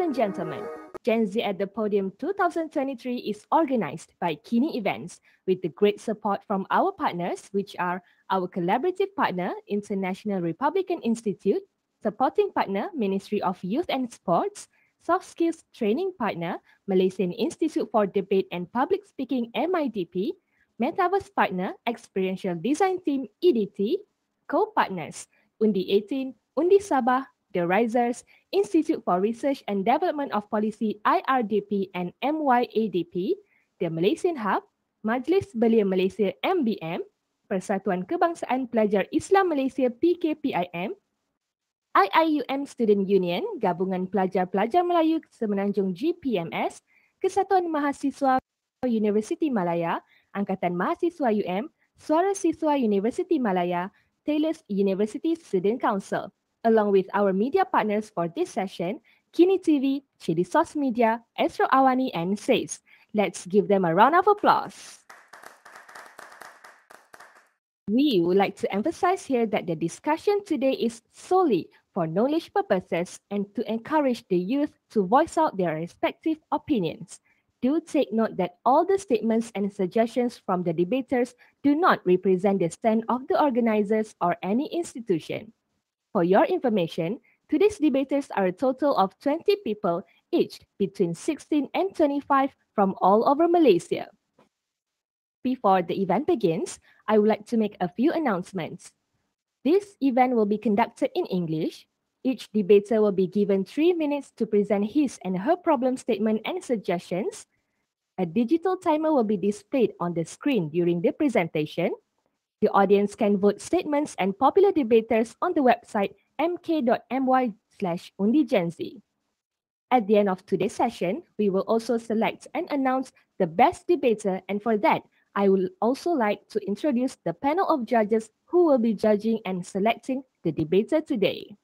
and gentlemen, GenZ at the Podium 2023 is organized by Kini Events with the great support from our partners, which are our collaborative partner, International Republican Institute, supporting partner, Ministry of Youth and Sports, soft skills training partner, Malaysian Institute for Debate and Public Speaking MIDP, Metaverse partner, Experiential Design Team EDT, co-partners, Undi 18, Undi Sabah, The Risers, Institute for Research and Development of Policy IRDP and MYADP, The Malaysian Hub, Majlis Belia Malaysia MBM, Persatuan Kebangsaan Pelajar Islam Malaysia PKPIM, IIUM Student Union, Gabungan Pelajar-Pelajar Melayu Semenanjung GPMS, Kesatuan Mahasiswa Universiti Malaya, Angkatan Mahasiswa UM, Suara Siswa Universiti Malaya, Taylor's University Student Council, along with our media partners for this session, Kini TV, Chili Sauce Media, Astro Awani, and SACE. Let's give them a round of applause. We would like to emphasize here that the discussion today is solely for knowledge purposes and to encourage the youth to voice out their respective opinions. Do take note that all the statements and suggestions from the debaters do not represent the stand of the organizers or any institution. For your information, today's debaters are a total of 20 people, aged between 16 and 25 from all over Malaysia. Before the event begins, I would like to make a few announcements. This event will be conducted in English. Each debater will be given 3 minutes to present his and her problem statement and suggestions. A digital timer will be displayed on the screen during the presentation. The audience can vote statements and popular debaters on the website mk.my/undigenz. At the end of today's session, we will also select and announce the best debater, and for that, I would also like to introduce the panel of judges who will be judging and selecting the debater today.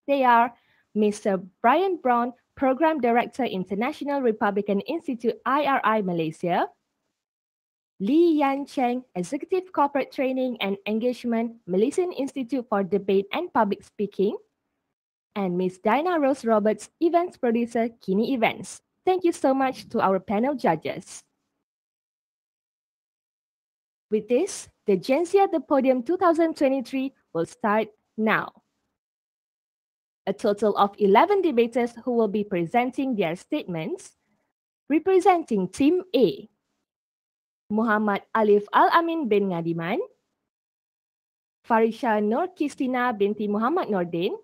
They are Mr. Brian Brown, Program Director, International Republican Institute IRI Malaysia, Lee Yan Cheng, Executive Corporate Training and Engagement, Malaysian Institute for Debate and Public Speaking, and Ms. Diana Rose Roberts, Events Producer, Kini Events. Thank you so much to our panel judges. With this, the GenZ at the Podium 2023 will start now. A total of 11 debaters who will be presenting their statements. Representing Team A, Muhammad Alif Al-Amin bin Ngadiman, Farisha Nur Kistina binti Muhammad Nordin,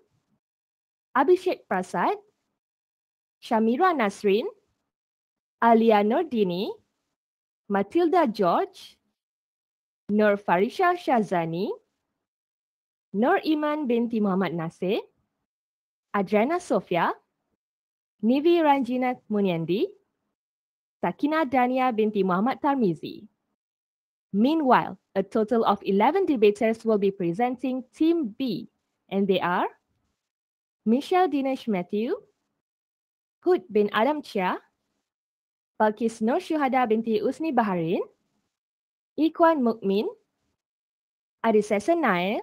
Abhishek Prasad, Shamira Nasrin, Alia Nordini, Matilda George, Nur Farisha Shazani, Nur Iman binti Muhammad Nasir, Adriana Sofia, Nivi Ranjina Munyandi, Sakina Dania binti Muhammad Tarmizi. Meanwhile, a total of 11 debaters will be presenting Team B, and they are Michelle Dinesh Matthew, Hud bin Adam Chia, Balkis Nur Syuhada binti Usni Baharin, Ikhwan Mukmin, Adisesa Nair,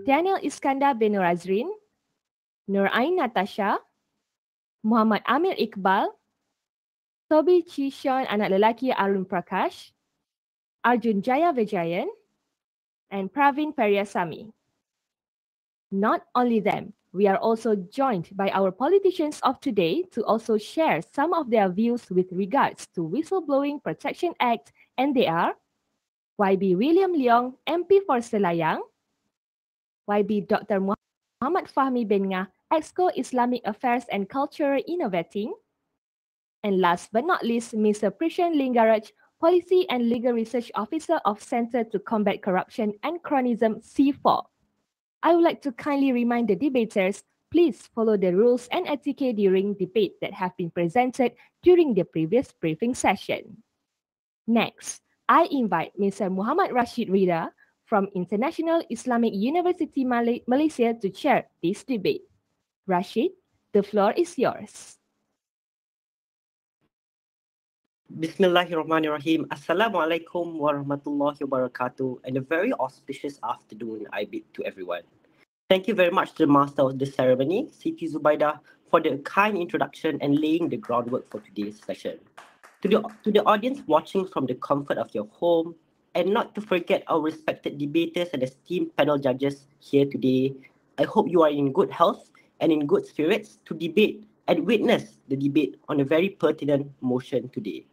Daniel Iskandar bin Nur Azrin, Nur Ain Natasha, Muhammad Amir Iqbal, Toby Chishon anak lelaki Arun Prakash, Arjun Jaya Vijayan, and Pravin Periasamy. Not only them, we are also joined by our politicians of today to also share some of their views with regards to Whistleblowing Protection Act, and they are YB William Leong, MP for Selayang, YB Dr. Muhammad Fahmi bin Ngah, Exco Islamic Affairs and Cultural Innovating, and last but not least, Mr. Prishan Lingaraj, Policy and Legal Research Officer of Centre to Combat Corruption and Chronism C4. I would like to kindly remind the debaters, please follow the rules and etiquette during debate that have been presented during the previous briefing session. Next, I invite Mr. Muhammad Rashid Rida from International Islamic University Malaysia to chair this debate. Rashid, the floor is yours. Bismillahirrahmanirrahim. Assalamualaikum warahmatullahi wabarakatuh, and a very auspicious afternoon I bid to everyone. Thank you very much to the master of the ceremony, Siti Zubaidah, for the kind introduction and laying the groundwork for today's session. To the audience watching from the comfort of your home, and not to forget our respected debaters and esteemed panel judges here today, I hope you are in good health and in good spirits to debate and witness the debate on a very pertinent motion today.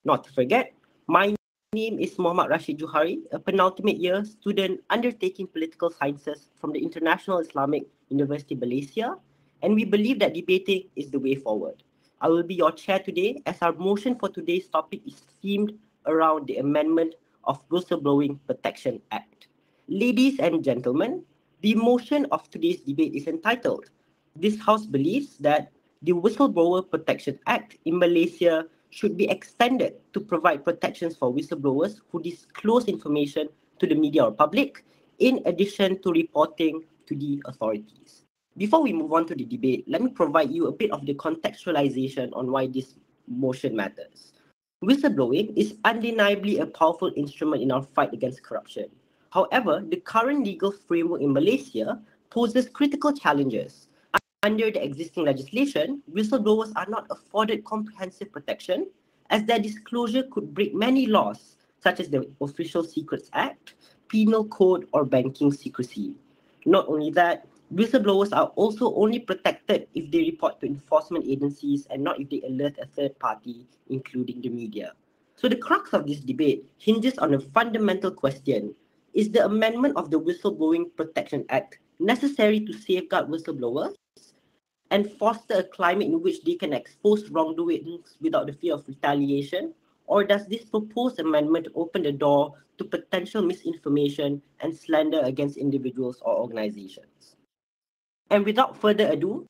Not to forget, my name is Muhammad Rashid Juhari, a penultimate year student undertaking political sciences from the International Islamic University Malaysia, and we believe that debating is the way forward. I will be your chair today as our motion for today's topic is themed around the amendment of Whistleblowing Protection Act. Ladies and gentlemen, the motion of today's debate is entitled, "This House believes that the Whistleblower Protection Act in Malaysia should be extended to provide protections for whistleblowers who disclose information to the media or public, in addition to reporting to the authorities." Before we move on to the debate, let me provide you a bit of the contextualization on why this motion matters. Whistleblowing is undeniably a powerful instrument in our fight against corruption. However, the current legal framework in Malaysia poses critical challenges. Under the existing legislation, whistleblowers are not afforded comprehensive protection, as their disclosure could break many laws, such as the Official Secrets Act, Penal Code, or banking secrecy. Not only that, whistleblowers are also only protected if they report to enforcement agencies and not if they alert a third party, including the media. So the crux of this debate hinges on a fundamental question: is the amendment of the Whistleblowing Protection Act necessary to safeguard whistleblowers and foster a climate in which they can expose wrongdoings without the fear of retaliation? Or does this proposed amendment open the door to potential misinformation and slander against individuals or organizations? And without further ado,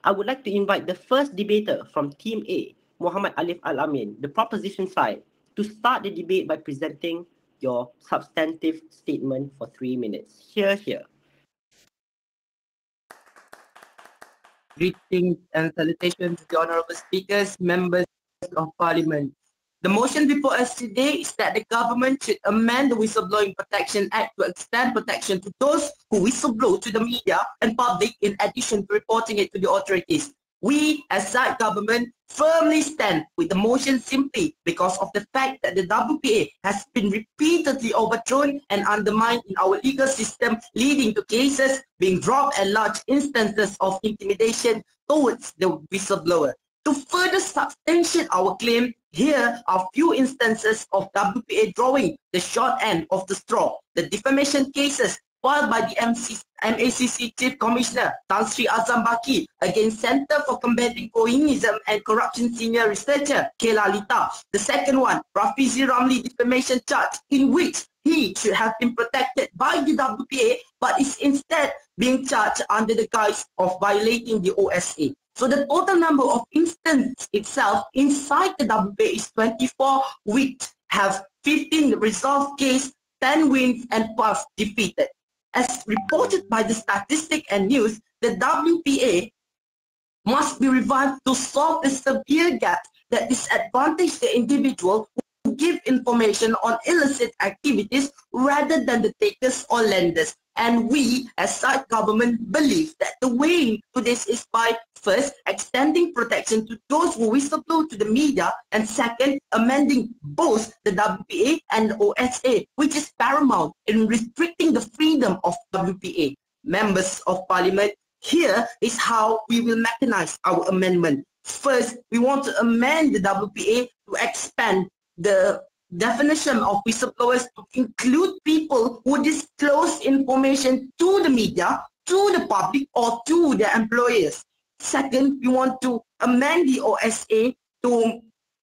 I would like to invite the first debater from Team A, Muhammad Alif Al-Amin, the proposition side, to start the debate by presenting your substantive statement for 3 minutes. Here. Greetings and salutations to the honorable speakers, members of parliament. The motion before us today is that the government should amend the Whistleblowing Protection Act to extend protection to those who whistleblow to the media and public in addition to reporting it to the authorities. We, as SAD government, firmly stand with the motion simply because of the fact that the WPA has been repeatedly overthrown and undermined in our legal system, leading to cases being dropped and large instances of intimidation towards the whistleblower. To further substantiate our claim, here are few instances of WPA drawing the short end of the straw. The defamation cases filed by the MACC Chief Commissioner Tan Sri Azam Baki against Center for Combating Communism and Corruption Senior Researcher K. Lalita. The second one, Rafizi Ramli defamation charge, in which he should have been protected by the WPA but is instead being charged under the guise of violating the OSA. So the total number of instances itself inside the WPA is 24, which have 15 resolved cases, 10 wins and 12 defeated. As reported by the Statistic and News, the WPA must be revived to solve the severe gap that disadvantages the individual who give information on illicit activities rather than the takers or lenders. And we, as SAD government, believe that the way to this is by first, extending protection to those who whistleblow to the media, and second, amending both the WPA and the OSA, which is paramount in restricting the freedom of WPA. Members of Parliament, here is how we will mechanize our amendment. First, we want to amend the WPA to expand the definition of whistleblowers to include people who disclose information to the media, to the public, or to their employers. Second, we want to amend the OSA to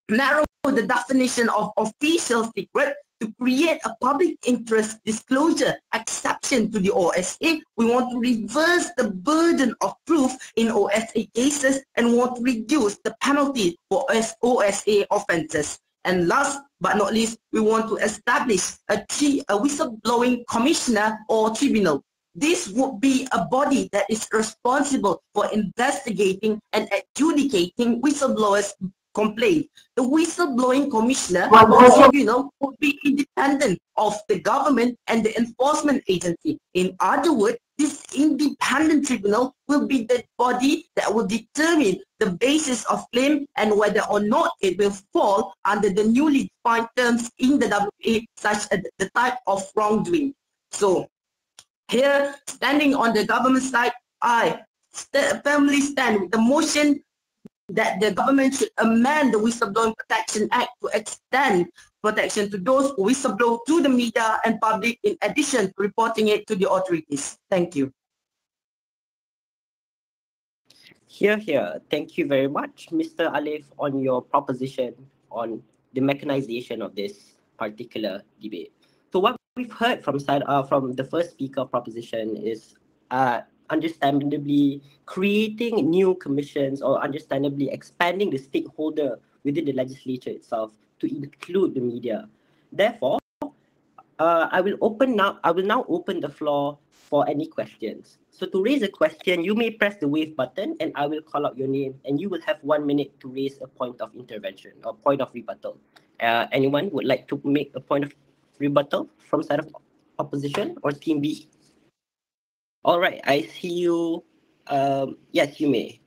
narrow the definition of official secret to create a public interest disclosure exception to the OSA. We want to reverse the burden of proof in OSA cases and want to reduce the penalty for OSA offences. And last but not least, we want to establish a whistleblowing commissioner or tribunal. This would be a body that is responsible for investigating and adjudicating whistleblowers complaint. The whistleblowing commissioner or tribunal will be independent of the government and the enforcement agency. In other words, this independent tribunal will be the body that will determine the basis of claim and whether or not it will fall under the newly defined terms in the WA, such as the type of wrongdoing. So here, standing on the government side, I firmly stand with the motion that the government should amend the Whistleblowing Protection Act to extend protection to those who whistleblow to the media and public in addition to reporting it to the authorities. Thank you. Here. Thank you very much, Mr. Alif, on your proposition on the mechanization of this particular debate. So what we've heard from the first speaker proposition is understandably creating new commissions or understandably expanding the stakeholder within the legislature itself to include the media. Therefore, I will now open the floor for any questions. So to raise a question, you may press the wave button and I will call out your name and you will have 1 minute to raise a point of intervention or point of rebuttal. Anyone would like to make a point of rebuttal from side of opposition or team B? All right, I see you. Yes, you may.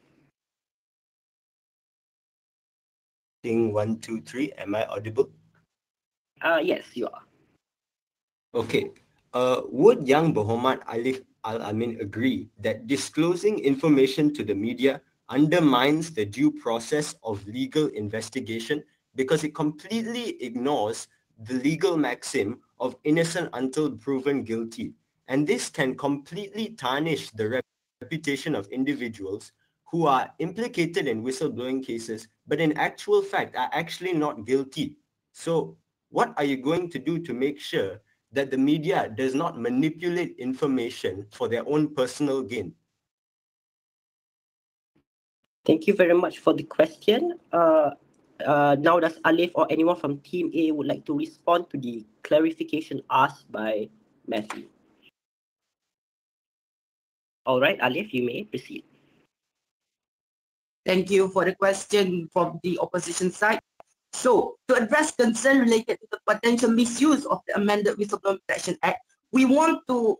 Thing 1, 2, 3. Am I audible? Yes, you are. Okay. Would Yang Berhormat Alif Al-Amin agree that disclosing information to the media undermines the due process of legal investigation because it completely ignores the legal maxim of innocent until proven guilty? And this can completely tarnish the reputation of individuals who are implicated in whistleblowing cases, but in actual fact are actually not guilty. So what are you going to do to make sure that the media does not manipulate information for their own personal gain? Thank you very much for the question. Now does Alif or anyone from Team A would like to respond to the clarification asked by Matthew? All right, Alif, you may proceed. Thank you for the question from the opposition side. So, to address concern related to the potential misuse of the amended Whistleblowing Protection Act, we want to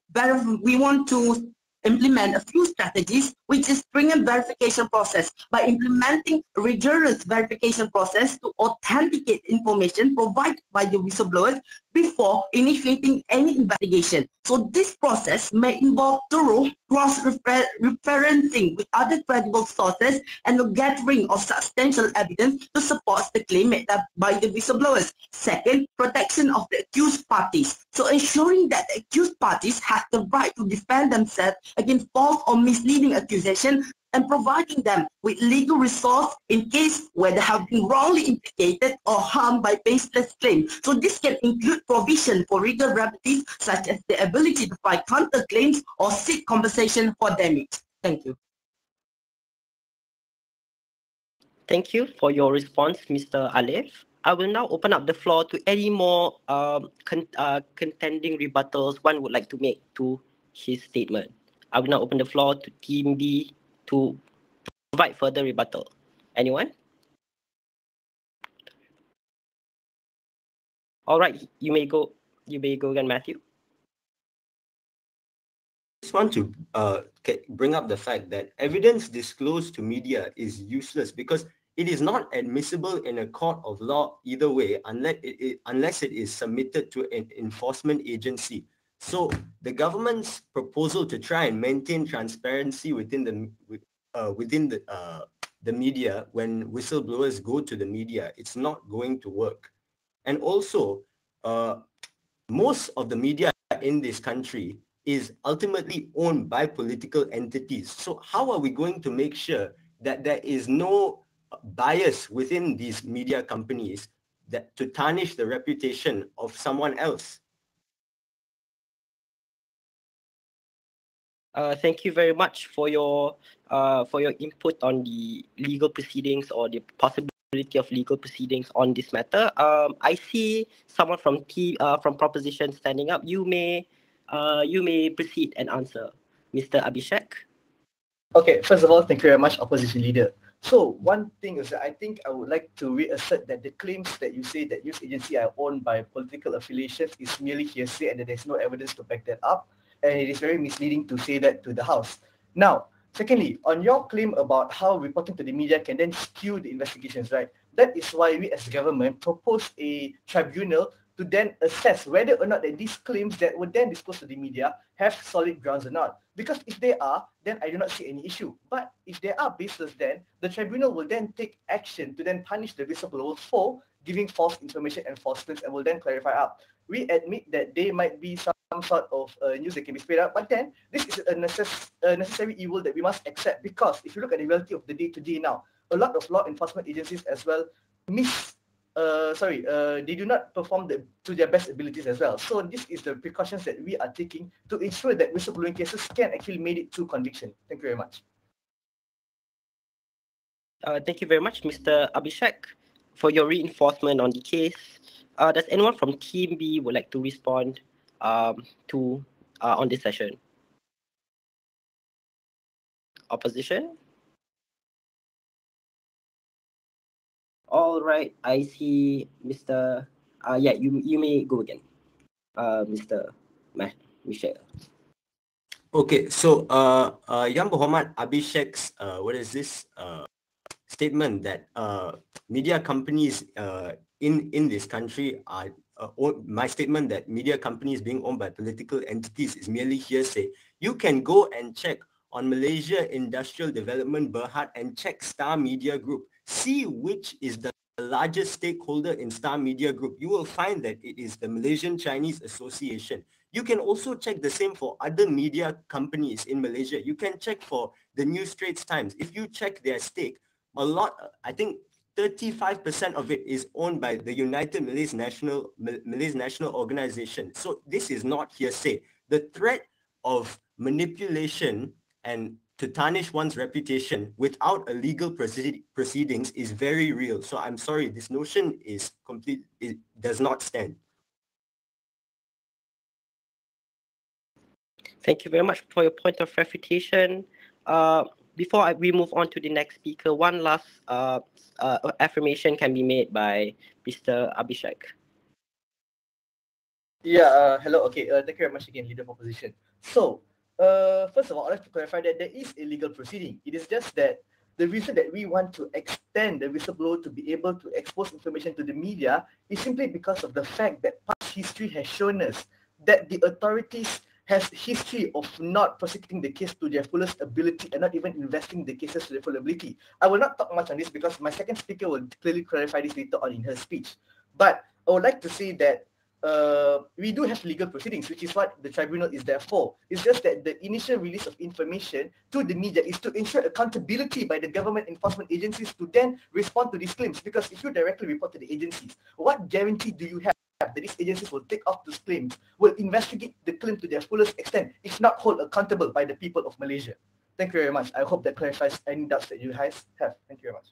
implement a few strategies, which is stringent verification process by implementing rigorous verification process to authenticate information provided by the whistleblowers before initiating any investigation. So this process may involve thorough cross-referencing with other credible sources and the gathering of substantial evidence to support the claim made by the whistleblowers. Second, protection of the accused parties. So ensuring that the accused parties have the right to defend themselves against false or misleading accusation and providing them with legal resource in case where they have been wrongly implicated or harmed by baseless claims. So this can include provision for legal remedies such as the ability to file counterclaims or seek compensation for damage. Thank you. Thank you for your response, Mr. Alif. I will now open up the floor to any more contending rebuttals one would like to make to his statement. I will now open the floor to Team B to provide further rebuttal. Anyone? All right, you may go again, Matthew. I just want to bring up the fact that evidence disclosed to media is useless because it is not admissible in a court of law either way unless it is submitted to an enforcement agency. So the government's proposal to try and maintain transparency within the media when whistleblowers go to the media, it's not going to work. And also, most of the media in this country is ultimately owned by political entities. So how are we going to make sure that there is no bias within these media companies that to tarnish the reputation of someone else? Thank you very much for your input on the legal proceedings or the possibility of legal proceedings on this matter. I see someone from proposition standing up. You may proceed and answer, Mr. Abhishek. Okay, first of all, thank you very much, Opposition Leader. So one thing is that I think I would like to reassert that the claims that you say that news agency are owned by political affiliations is merely hearsay and that there's no evidence to back that up. And it is very misleading to say that to the House. Now, secondly, on your claim about how reporting to the media can then skew the investigations, right? That is why we as government propose a tribunal to then assess whether or not that these claims that were then disclosed to the media have solid grounds or not. Because if they are, then I do not see any issue. But if there are baseless, then the tribunal will then take action to then punish the whistleblowers for giving false information and false claims and will then clarify up. We admit that there might be some sort of news that can be spread out, but then this is a necessary evil that we must accept, because if you look at the reality of the day-to-day now, a lot of law enforcement agencies as well they do not perform to their best abilities as well. So this is the precautions that we are taking to ensure that whistleblowing cases can actually make it to conviction. Thank you very much. Thank you very much, Mr. Abhishek, for your reinforcement on the case. Does anyone from Team B would like to respond on this session? Opposition? All right, I see Mr. You may go again, Mr. Michelle. Okay, so Yang Muhammad Abhishek's statement that media companies in this country are my statement that media companies being owned by political entities is merely hearsay. You can go and check on Malaysia Industrial Development Berhad and check Star Media Group. See which is the largest stakeholder in Star Media Group. You will find that it is the Malaysian Chinese Association. You can also check the same for other media companies in Malaysia. You can check for the New Straits Times. If you check their stake, I think 35% of it is owned by the United Malays National Organization. So this is not hearsay. The threat of manipulation and to tarnish one's reputation without a legal proceedings is very real. So I'm sorry, this notion is it does not stand. Thank you very much for your point of refutation. Before we move on to the next speaker, one last affirmation can be made by Mr. Abhishek. Yeah, hello. Okay, thank you very much again, Leader of Opposition. So, first of all, I'd like to clarify that there is a legal proceeding. It is just that the reason that we want to extend the whistleblower to be able to expose information to the media is simply because of the fact that past history has shown us that the authorities has history of not prosecuting the case to their fullest ability and not even investing the cases to their full ability. I will not talk much on this because my second speaker will clearly clarify this later on in her speech. But I would like to say that we do have legal proceedings, which is what the tribunal is there for. It's just that the initial release of information to the media is to ensure accountability by the government enforcement agencies to then respond to these claims. Because if you directly report to the agencies, what guarantee do you have that these agencies will take off those claims, will investigate the claim to their fullest extent, if not hold accountable by the people of Malaysia? Thank you very much. I hope that clarifies any doubts that you guys have. Thank you very much.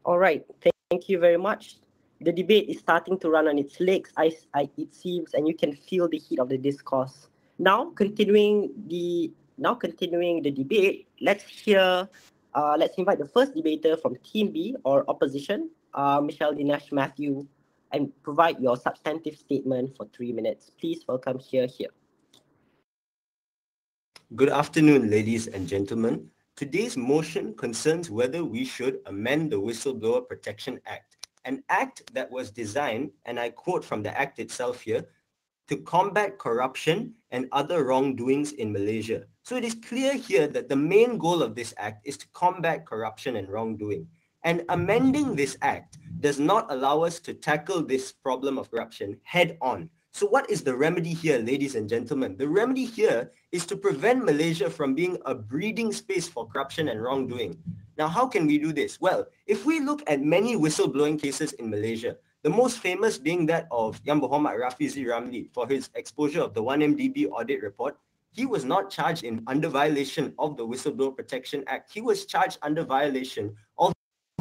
All right, thank you very much. The debate is starting to run on its legs, it seems, and you can feel the heat of the discourse. Now, continuing the debate, let's invite the first debater from Team B or opposition, Michelle Dinesh Matthew, and provide your substantive statement for 3 minutes. Please welcome here. Good afternoon, ladies and gentlemen. Today's motion concerns whether we should amend the Whistleblower Protection Act, an act that was designed, and I quote from the act itself here, to combat corruption and other wrongdoings in Malaysia. So it is clear here that the main goal of this act is to combat corruption and wrongdoing. And amending this act does not allow us to tackle this problem of corruption head on. So what is the remedy here, ladies and gentlemen? The remedy here is to prevent Malaysia from being a breeding space for corruption and wrongdoing. Now, how can we do this? Well, if we look at many whistleblowing cases in Malaysia, the most famous being that of Yang Muhammad Rafizi Ramli for his exposure of the 1MDB audit report, he was not charged under violation of the Whistleblower Protection Act. He was charged under violation of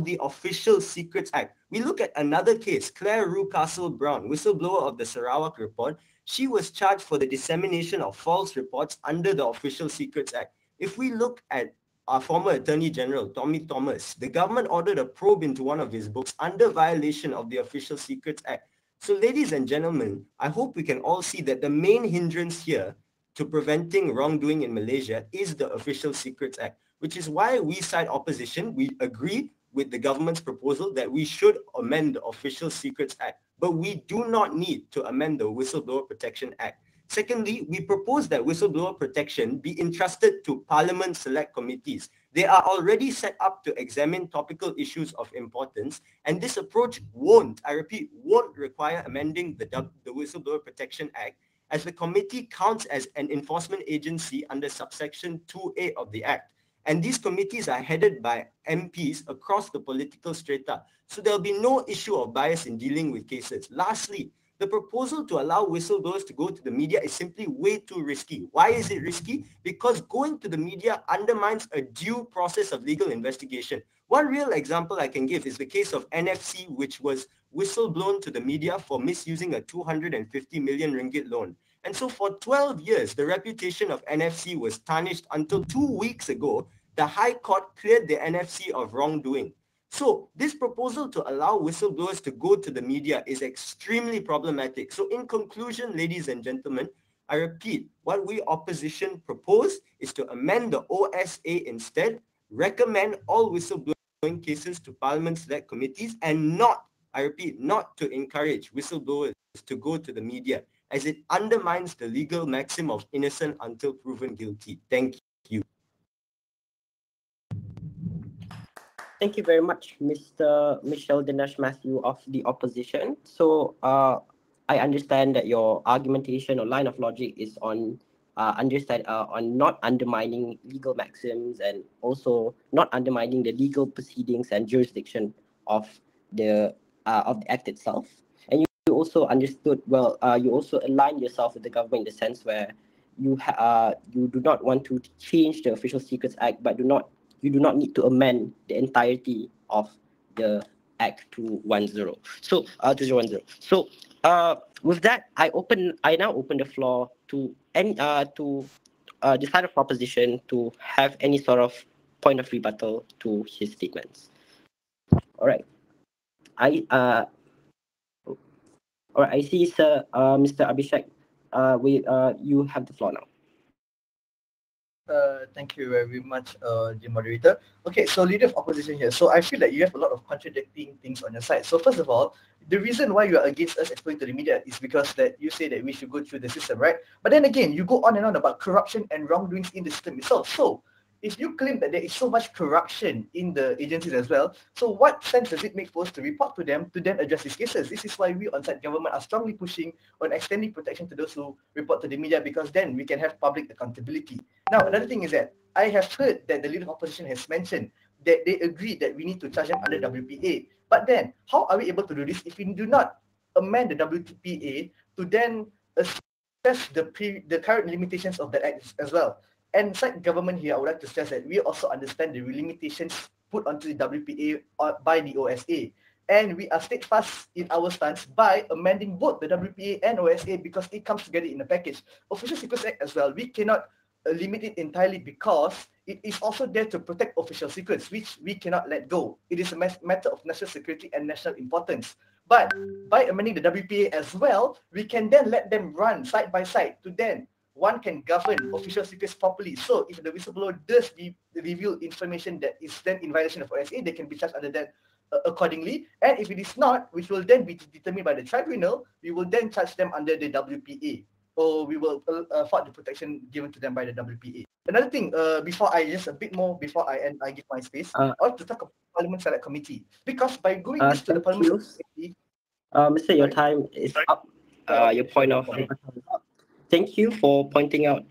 the Official Secrets Act. We look at another case, Claire Rue Castle Brown, whistleblower of the Sarawak report. She was charged for the dissemination of false reports under the Official Secrets Act. If we look at our former Attorney General, Tommy Thomas, the government ordered a probe into one of his books under violation of the Official Secrets Act. So ladies and gentlemen, I hope we can all see that the main hindrance here to preventing wrongdoing in Malaysia is the Official Secrets Act, which is why we side opposition. We agree with the government's proposal that we should amend the Official Secrets Act, but we do not need to amend the Whistleblower Protection Act. Secondly, we propose that whistleblower protection be entrusted to Parliament select committees. They are already set up to examine topical issues of importance, and this approach won't, I repeat, won't require amending the Whistleblower Protection Act, as the committee counts as an enforcement agency under subsection 2A of the Act. And these committees are headed by MPs across the political strata, so there'll be no issue of bias in dealing with cases. Lastly, the proposal to allow whistleblowers to go to the media is simply way too risky. Why is it risky? Because going to the media undermines a due process of legal investigation. One real example I can give is the case of NFC, which was whistleblown to the media for misusing a 250 million ringgit loan. And so for 12 years, the reputation of NFC was tarnished until 2 weeks ago, the High Court cleared the NFC of wrongdoing. So this proposal to allow whistleblowers to go to the media is extremely problematic. So in conclusion, ladies and gentlemen, I repeat, what we opposition propose is to amend the OSA instead, recommend all whistleblowing cases to Parliament select committees, and not, I repeat, not to encourage whistleblowers to go to the media, as it undermines the legal maxim of innocent until proven guilty. Thank you. Thank you very much, Mr. Michelle Dinesh Matthew of the opposition. So I understand that your argumentation or line of logic is on on not undermining legal maxims and also not undermining the legal proceedings and jurisdiction of the act itself. And you also understood well. You also aligned yourself with the government in the sense where you do not want to change the Official Secrets Act, but you do not need to amend the entirety of the Act 210. So 2010. So with that, I now open the floor to any the side of proposition to have any sort of point of rebuttal to his statements. All right. All right. I see, sir. Mr. Abhishek. You have the floor now. Thank you very much, the moderator. Okay, so leader of opposition here. So I feel that you have a lot of contradicting things on your side. So first of all, the reason why you are against us explaining to the media is because that you say that we should go through the system, right? But then again, you go on and on about corruption and wrongdoings in the system itself. So if you claim that there is so much corruption in the agencies as well, so what sense does it make for us to report to them to then address these cases? This is why we on site government are strongly pushing on extending protection to those who report to the media, because then we can have public accountability. Now, another thing is that I have heard that the leader of opposition has mentioned that they agree that we need to charge them under WPA. But then, how are we able to do this if we do not amend the WPA to then assess the current limitations of that act as well? And side government here, I would like to stress that we also understand the limitations put onto the WPA by the OSA. And we are steadfast in our stance by amending both the WPA and OSA because it comes together in a package. Official Secrets Act as well, we cannot limit it entirely because it is also there to protect official secrets, which we cannot let go. It is a matter of national security and national importance. But by amending the WPA as well, we can then let them run side by side to then one can govern official secrets properly. So if the whistleblower does reveal information that is then in violation of OSA, they can be charged under that accordingly. And if it is not, which will then be determined by the tribunal, we will then charge them under the WPA, or we will afford the protection given to them by the WPA. Another thing, before I give my space, I want to talk about Parliament Select Committee, because by going this to the Parliament Select Committee, Mr. Your time is up. Your point of thank you for pointing out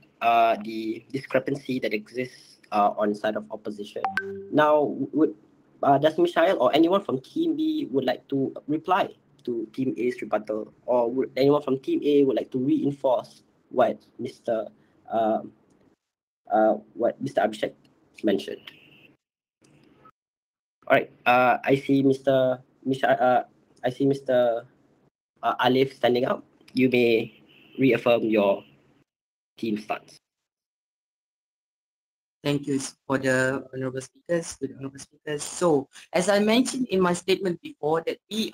the discrepancy that exists on the side of opposition. Now, does Michael or anyone from Team B would like to reply to Team A's rebuttal, or would anyone from Team A would like to reinforce what Mr. Abhishek mentioned? All right. I see Mr. Alif standing up. You may reaffirm your team stance. Thank you for the honorable speakers. So, as I mentioned in my statement before, that we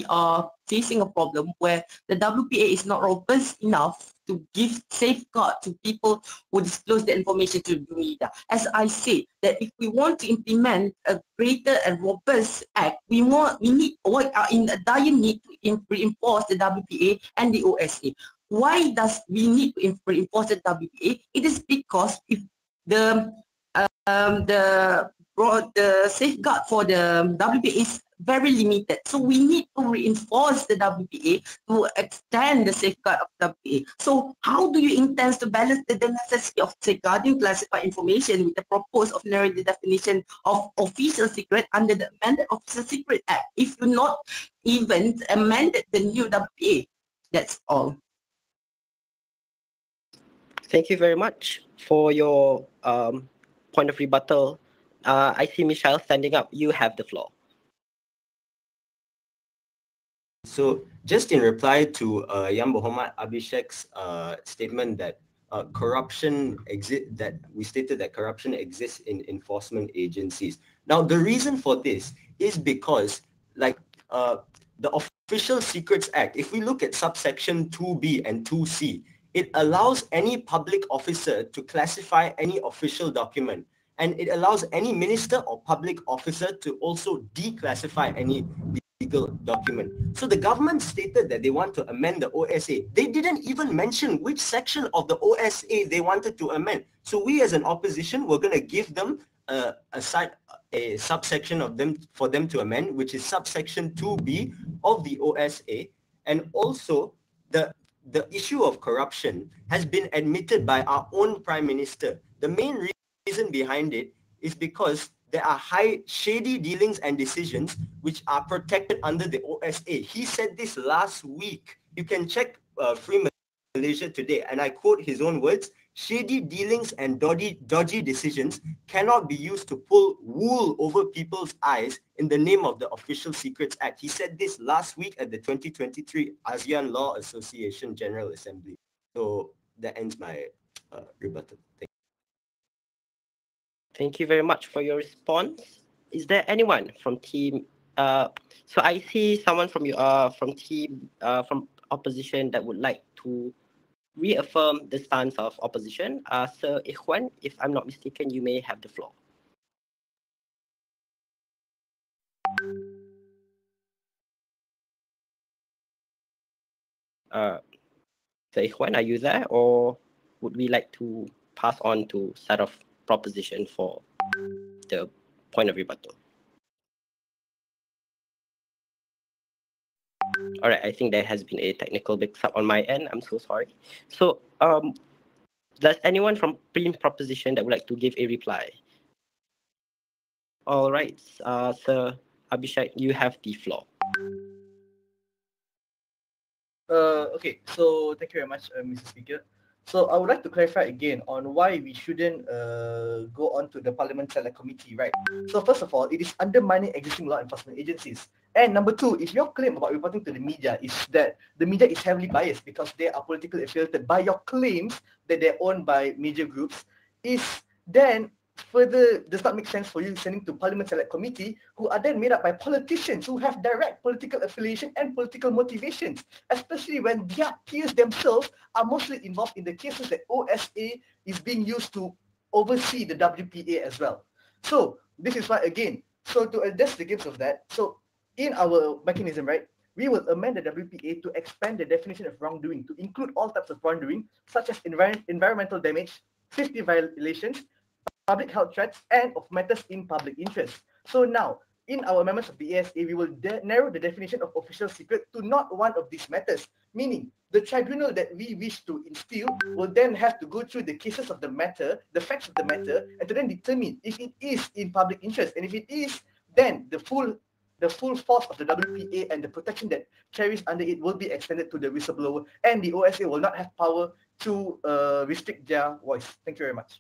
are facing a problem where the WPA is not robust enough to give safeguard to people who disclose the information to the media. As I said, that if we want to implement a greater and robust act, we need what are in a dire need to reinforce the WPA and the OSA. Why does we need to reinforce the WPA? It is because if the safeguard for the WPA is very limited. So we need to reinforce the WPA to extend the safeguard of WPA. So how do you intend to balance the necessity of safeguarding classified information with the proposed of narrowing the definition of official secret under the amended Official Secret Act if you not even amended the new WPA? That's all. Thank you very much for your point of rebuttal. I see Michelle standing up. You have the floor. So just in reply to Yang Muhammad Abhishek's statement that we stated that corruption exists in enforcement agencies. Now, the reason for this is because, like the Official Secrets Act, if we look at subsection 2B and 2C, it allows any public officer to classify any official document, and it allows any minister or public officer to also declassify any legal document. So the government stated that they want to amend the OSA. They didn't even mention which section of the OSA they wanted to amend. So we as an opposition, we're going to give them a subsection of them for them to amend, which is subsection 2B of the OSA. And also the issue of corruption has been admitted by our own Prime Minister. The main reason behind it is because there are shady dealings and decisions which are protected under the OSA. He said this last week. You can check Free Malaysia today, and I quote his own words: "Shady dealings and dodgy decisions cannot be used to pull wool over people's eyes in the name of the Official Secrets Act." He said this last week at the 2023 ASEAN Law Association General Assembly. So that ends my rebuttal. Thank you very much for your response. Is there anyone from team? So I see someone from from opposition that would like to reaffirm the stance of opposition. Sir Ikhwan, if I'm not mistaken, you may have the floor. Sir Ikhwan, are you there, or would we like to pass on to side of proposition for the point of rebuttal? All right, I think there has been a technical mix-up on my end. I'm so sorry. So, does anyone from proposition that would like to give a reply? All right, Sir Abhishek, you have the floor. Okay, so thank you very much, Mr. Speaker. So I would like to clarify again on why we shouldn't go on to the Parliament Select Committee, right? So first of all, it is undermining existing law enforcement agencies. And number two, if your claim about reporting to the media is that the media is heavily biased because they are politically affiliated by your claims that they're owned by major groups, is then further does not make sense for you sending to Parliament Select Committee, who are then made up by politicians who have direct political affiliation and political motivations, especially when their peers themselves are mostly involved in the cases that OSA is being used to oversee the WPA as well. So this is why, again, so to address the case of that, so in our mechanism, right, we will amend the WPA to expand the definition of wrongdoing to include all types of wrongdoing, such as environmental damage, safety violations, public health threats, and of matters in public interest. So now, in our amendments of the ASA, we will narrow the definition of official secret to not one of these matters, meaning the tribunal that we wish to instill will then have to go through the cases of the matter, the facts of the matter, and to then determine if it is in public interest. And if it is, then the full force of the WPA and the protection that carries under it will be extended to the whistleblower, and the OSA will not have power to restrict their voice. Thank you very much.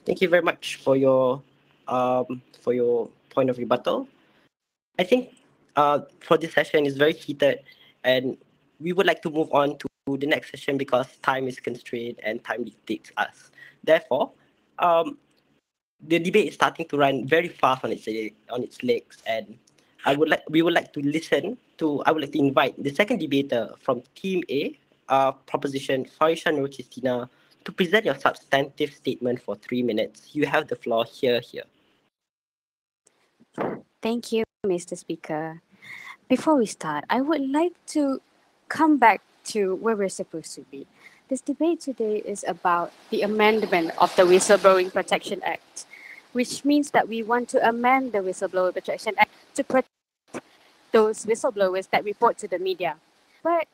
Thank you very much for your point of rebuttal. I think for this session is very heated, and we would like to move on to the next session because time is constrained and time dictates us. Therefore, the debate is starting to run very fast on its legs, and I would like to invite the second debater from Team A, proposition Farisha Nur Christina, to present your substantive statement for 3 minutes. You have the floor here. Thank you, Mr. Speaker. Before we start, I would like to come back to where we're supposed to be. This debate today is about the amendment of the Whistleblowing Protection Act, which means that we want to amend the Whistleblowing Protection Act to protect those whistleblowers that report to the media. But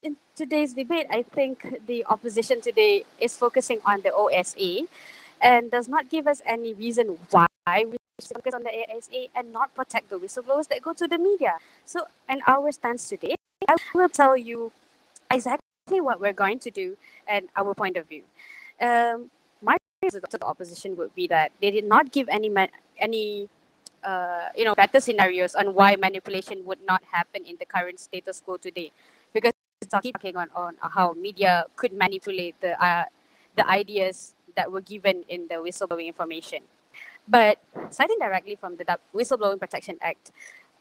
in today's debate, I think the opposition today is focusing on the OSA and does not give us any reason why we should focus on the OSA and not protect the whistleblowers that go to the media. So, in our stance today, I will tell you exactly what we're going to do and our point of view. My response to the opposition would be that they did not give any better scenarios on why manipulation would not happen in the current status quo today, because it's talking on how media could manipulate the ideas that were given in the whistleblowing information. But citing directly from the Whistleblowing Protection Act,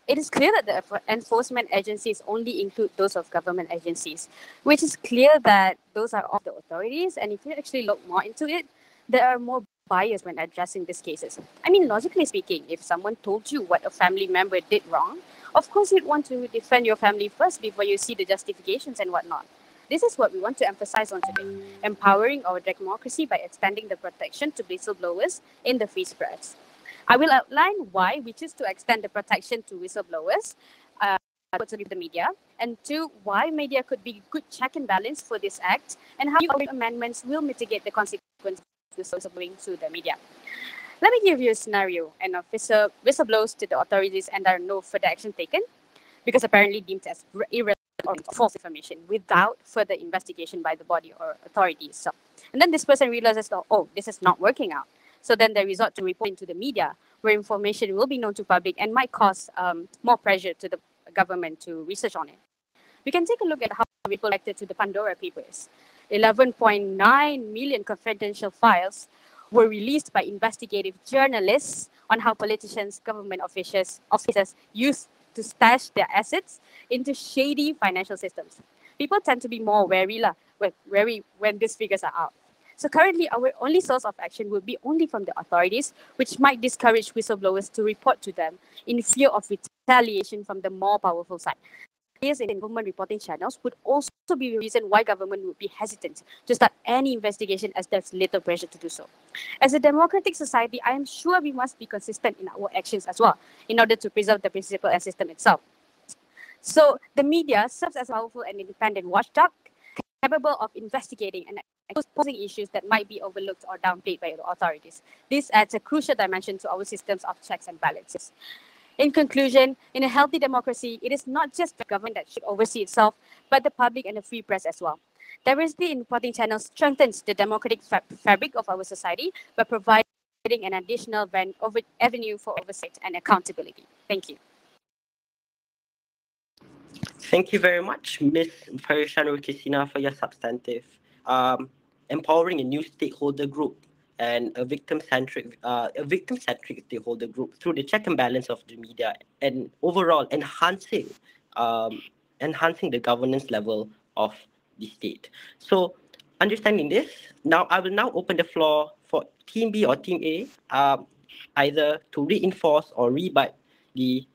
it is clear that the enforcement agencies only include those of government agencies, which is clear that those are of the authorities. And if you actually look more into it, there are more bias when addressing these cases. I mean, logically speaking, if someone told you what a family member did wrong, of course you'd want to defend your family first before you see the justifications and whatnot. This is what we want to emphasize on today, empowering our democracy by extending the protection to whistleblowers in the free press. I will outline why we choose to extend the protection to whistleblowers to the media, and two, why media could be good check and balance for this act, and how our amendments will mitigate the consequences of whistleblowing to the media. Let me give you a scenario. An officer whistleblows to the authorities and there are no further action taken because apparently deemed as irrelevant or false information without further investigation by the body or authority itself. And then this person realizes, oh, this is not working out. So then they resort to reporting to the media, where information will be known to public and might cause more pressure to the government to research on it. We can take a look at how people acted to the Pandora Papers. 11.9 million confidential files were released by investigative journalists on how politicians, government officers used to stash their assets into shady financial systems. People tend to be more wary when these figures are out. So currently, our only source of action would be only from the authorities, which might discourage whistleblowers to report to them in fear of retaliation from the more powerful side. Bias in government reporting channels would also be the reason why government would be hesitant to start any investigation, as there's little pressure to do so. As a democratic society, I am sure we must be consistent in our actions as well, in order to preserve the principle and system itself. So the media serves as a powerful and independent watchdog, capable of investigating and exposing issues that might be overlooked or downplayed by the authorities. This adds a crucial dimension to our systems of checks and balances. In conclusion, in a healthy democracy, it is not just the government that should oversee itself, but the public and the free press as well. Diversity in reporting channels strengthens the democratic fabric of our society by providing an additional avenue for oversight and accountability. Thank you. Thank you very much, Ms. Farisha Nur Christina, for your substantive. Empowering a new stakeholder group and a victim-centric stakeholder group through the check and balance of the media, and overall enhancing the governance level of the state. So, understanding this, I will open the floor for Team B or Team A, either to reinforce or rebut the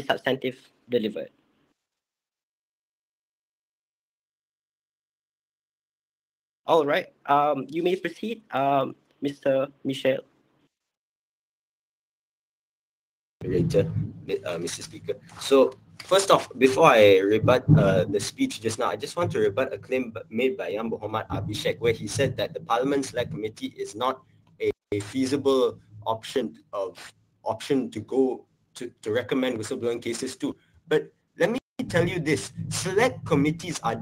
substantive delivered. All right. You may proceed, Mr. Michel. Later, Mr. Speaker. So, first off, before I rebut the speech just now, I just want to rebut a claim made by Yang Muhammad Abhishek, where he said that the Parliament Select Committee is not a feasible option to go to recommend whistleblowing cases to. But let me tell you this: select committees are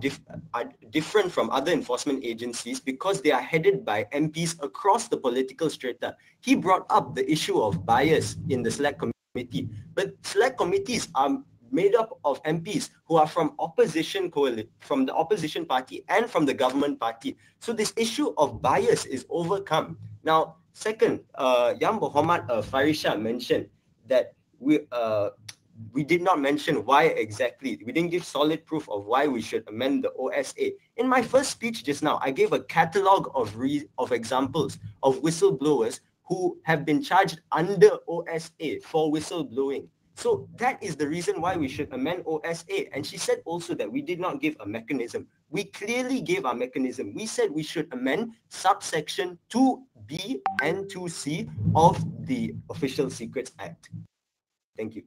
different from other enforcement agencies because they are headed by MPs across the political strata. He brought up the issue of bias in the select committee, but select committees are made up of MPs who are from from the opposition party and from the government party. So this issue of bias is overcome. Now, second, Yang Muhammad Farisha mentioned that we did not mention why exactly. We didn't give solid proof of why we should amend the OSA. In my first speech just now, I gave a catalogue of examples of whistleblowers who have been charged under OSA for whistleblowing. So that is the reason why we should amend OSA. And she said also that we did not give a mechanism. We clearly gave our mechanism. We said we should amend subsection 2B and 2C of the Official Secrets Act. Thank you.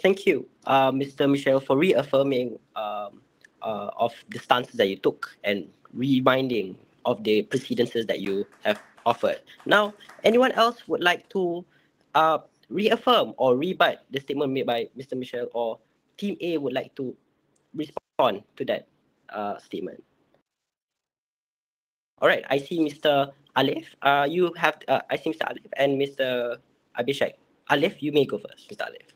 Thank you, Mr. Michel, for reaffirming of the stances that you took and reminding of the precedences that you have offered. Now, anyone else would like to reaffirm or rebut the statement made by Mr. Michel, or Team A would like to respond to that statement? All right, I see Mr. Alif. You have, I see Mr. Alif and Mr. Abhishek. Alif, you may go first, Mr. Alif.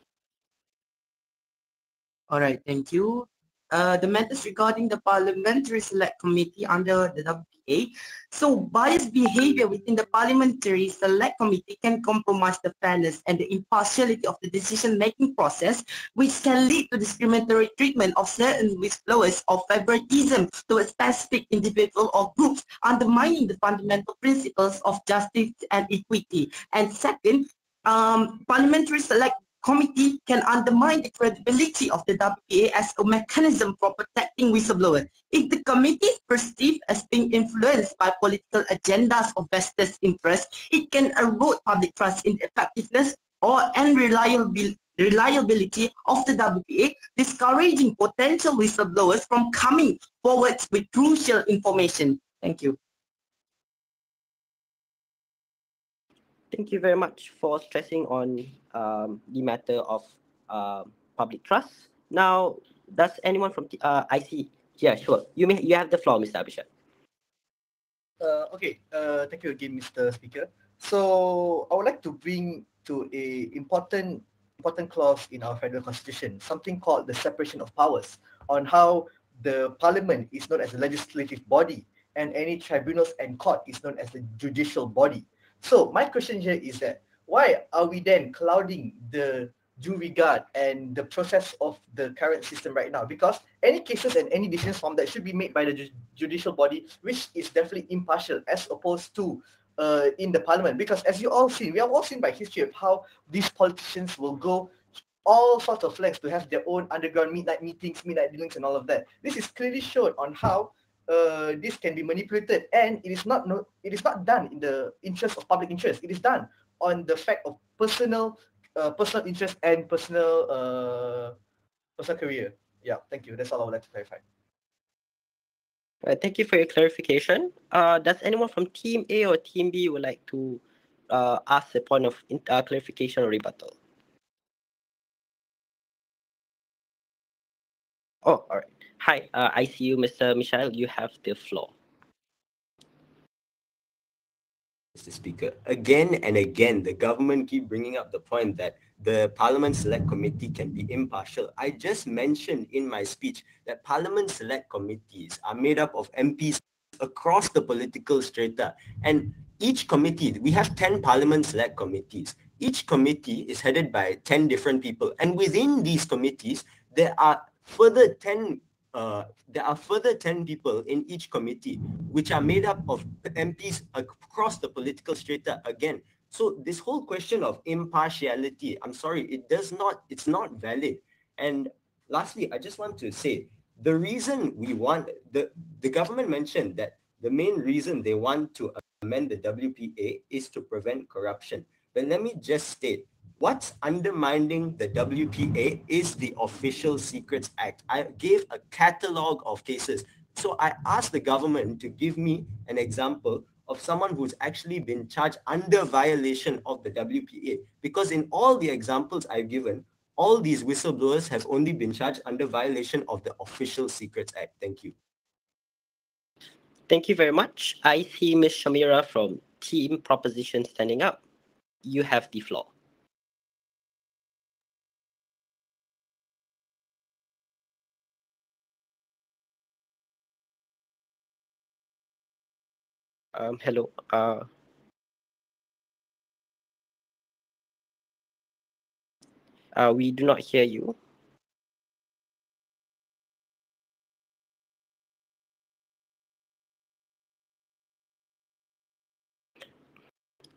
All right, thank you. The matters regarding the Parliamentary Select Committee under the WPA. So biased behavior within the Parliamentary Select Committee can compromise the fairness and the impartiality of the decision-making process, which can lead to discriminatory treatment of certain whistleblowers or favoritism towards specific individual or groups, undermining the fundamental principles of justice and equity. And second, Parliamentary Select Committee can undermine the credibility of the WPA as a mechanism for protecting whistleblowers. If the committee is perceived as being influenced by political agendas of vested interests, it can erode public trust in the effectiveness and reliability of the WPA, discouraging potential whistleblowers from coming forward with crucial information. Thank you. Thank you very much for stressing on the matter of public trust. Now, does anyone from I see? Yeah, sure. You have the floor, Mr. Abhishek. Okay. Thank you again, Mr. Speaker. So I would like to bring to a important clause in our federal constitution, something called the separation of powers, on how the parliament is known as the legislative body and any tribunals and court is known as the judicial body. So my question here is that why are we then clouding the due regard and the process of the current system right now? Because any cases and any decisions from that should be made by the judicial body, which is definitely impartial as opposed to in the parliament. Because as you all seen, we have all seen by history of how these politicians will go all sorts of lengths to have their own underground midnight meetings, midnight dealings and all of that. This is clearly shown on how this can be manipulated, and it is not done in the interest of public interest. It is done on the fact of personal interest and personal career. Yeah, thank you. That's all I would like to clarify. Thank you for your clarification. Does anyone from Team A or Team B would like to ask a point of clarification or rebuttal? Oh, all right. Hi, I see you, Mr. Michel. You have the floor. Mr. Speaker, again and again, the government keep bringing up the point that the Parliament Select Committee can be impartial. I just mentioned in my speech that Parliament Select Committees are made up of MPs across the political strata. And each committee, we have 10 Parliament Select Committees. Each committee is headed by 10 different people. And within these committees, there are further 10 people in each committee, which are made up of MPs across the political strata again. So this whole question of impartiality, I'm sorry, it's not valid. And lastly, I just want to say, the reason we want, the government mentioned that the main reason they want to amend the WPA is to prevent corruption. But let me just state, what's undermining the WPA is the Official Secrets Act. I gave a catalogue of cases. So I asked the government to give me an example of someone who's actually been charged under violation of the WPA. Because in all the examples I've given, all these whistleblowers have only been charged under violation of the Official Secrets Act. Thank you. Thank you very much. I see Ms. Shamira from Team Proposition standing up. You have the floor. Hello. We do not hear you.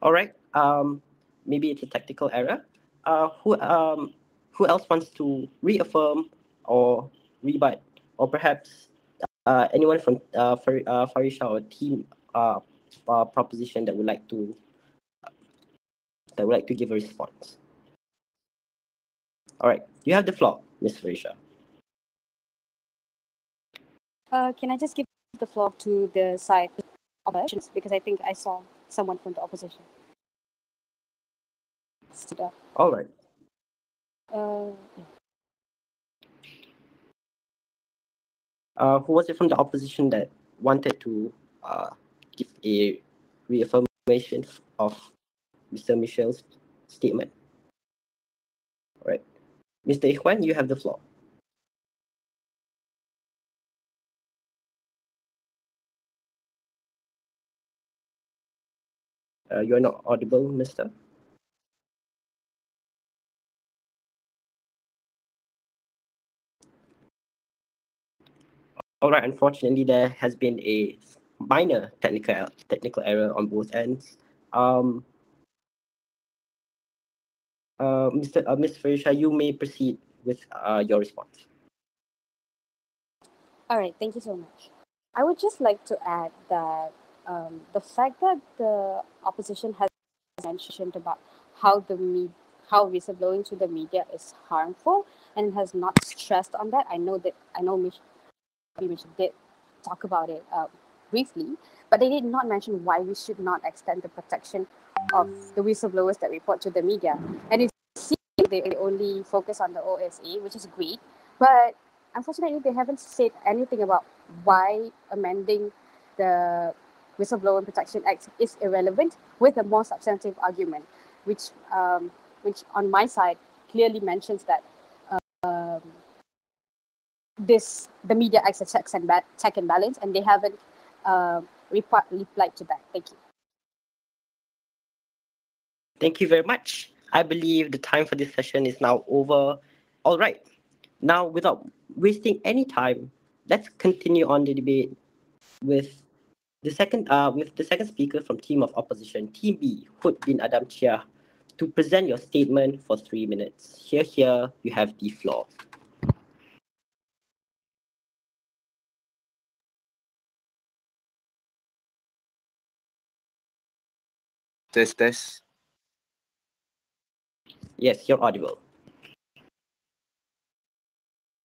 All right. Maybe it's a technical error. Who else wants to reaffirm or rebut, or perhaps anyone from Farisha or team proposition that would like to give a response? All right, you have the floor, Ms. Farisha. Can I just give the floor to the side opposition, because I think I saw someone from the opposition. Stood up. All right. Who was it from the opposition that wanted to give a reaffirmation of Mr. Michel's statement? All right. Mr. Ikhwan, you have the floor. You're not audible, mister. All right, unfortunately, there has been a minor technical error on both ends. Ms. Farisha, you may proceed with your response. All right, thank you so much. I would just like to add that the fact that the opposition has mentioned about how how whistleblowing to the media is harmful and has not stressed on that. I know Mich did talk about it briefly, but they did not mention why we should not extend the protection of the whistleblowers that report to the media. And it seems they only focus on the OSA, which is great, but unfortunately they haven't said anything about why amending the Whistleblower Protection Act is irrelevant, with a more substantive argument, which on my side clearly mentions that the media acts as check and balance, and they haven't replied to that. Thank you. Thank you very much. I believe the time for this session is now over. All right. Now, without wasting any time, let's continue on the debate with the second speaker from Team of Opposition, Team B, Hud bin Adam Chia, to present your statement for 3 minutes. Here, you have the floor. Test. Yes, you're audible.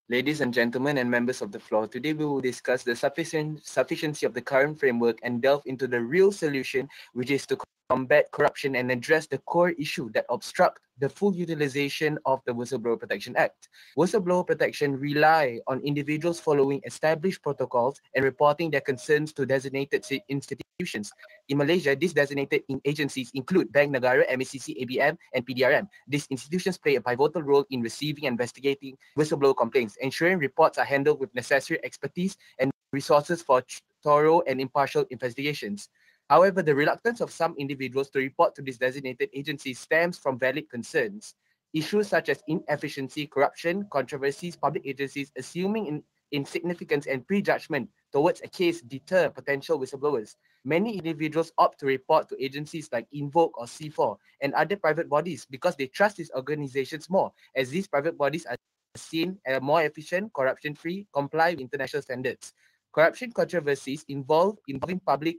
Ladies and gentlemen and members of the floor, today we will discuss the sufficiency of the current framework and delve into the real solution, which is to combat corruption and address the core issue that obstruct the full utilization of the Whistleblower Protection Act. Whistleblower protection rely on individuals following established protocols and reporting their concerns to designated institutions. In Malaysia, these designated agencies include Bank Negara, MACC, ABM, and PDRM. These institutions play a pivotal role in receiving and investigating whistleblower complaints, ensuring reports are handled with necessary expertise and resources for thorough and impartial investigations. However, the reluctance of some individuals to report to these designated agencies stems from valid concerns. Issues such as inefficiency, corruption, controversies, public agencies assuming insignificance and prejudgment towards a case deter potential whistleblowers. Many individuals opt to report to agencies like Invoke or C4 and other private bodies because they trust these organizations more, as these private bodies are seen as more efficient, corruption-free, comply with international standards. Corruption controversies involving public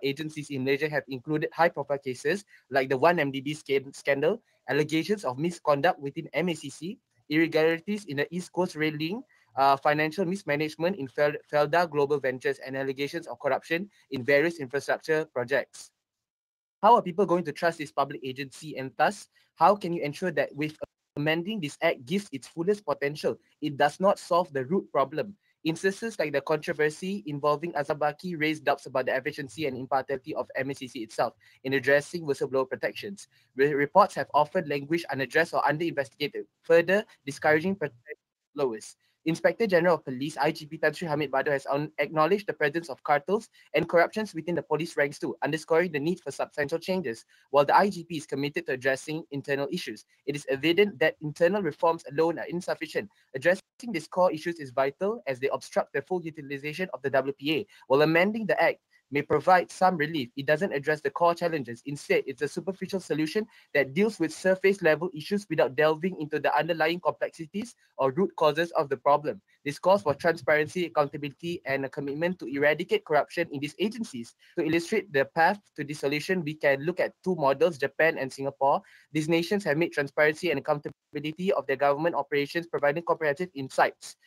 agencies in Malaysia have included high-profile cases like the 1MDB scandal, allegations of misconduct within MACC, irregularities in the East Coast Rail Link, financial mismanagement in Felda Global Ventures, and allegations of corruption in various infrastructure projects. How are people going to trust this public agency, and thus, how can you ensure that with amending this act gives its fullest potential, it does not solve the root problem? Instances like the controversy involving Azabaki raised doubts about the efficiency and impartiality of MACC itself in addressing whistleblower protections. Reports have often languished unaddressed or under-investigated, further discouraging whistleblowers. Inspector General of Police, IGP Tan Sri Hamid Bador, has acknowledged the presence of cartels and corruptions within the police ranks too, underscoring the need for substantial changes. While the IGP is committed to addressing internal issues, it is evident that internal reforms alone are insufficient. Addressing these core issues is vital as they obstruct the full utilization of the WPA. While amending the Act may provide some relief, it doesn't address the core challenges. Instead, it's a superficial solution that deals with surface level issues without delving into the underlying complexities or root causes of the problem. This calls for transparency, accountability, and a commitment to eradicate corruption in these agencies. To illustrate the path to this solution, we can look at two models, Japan and Singapore. These nations have made transparency and accountability of their government operations, providing comprehensive insights.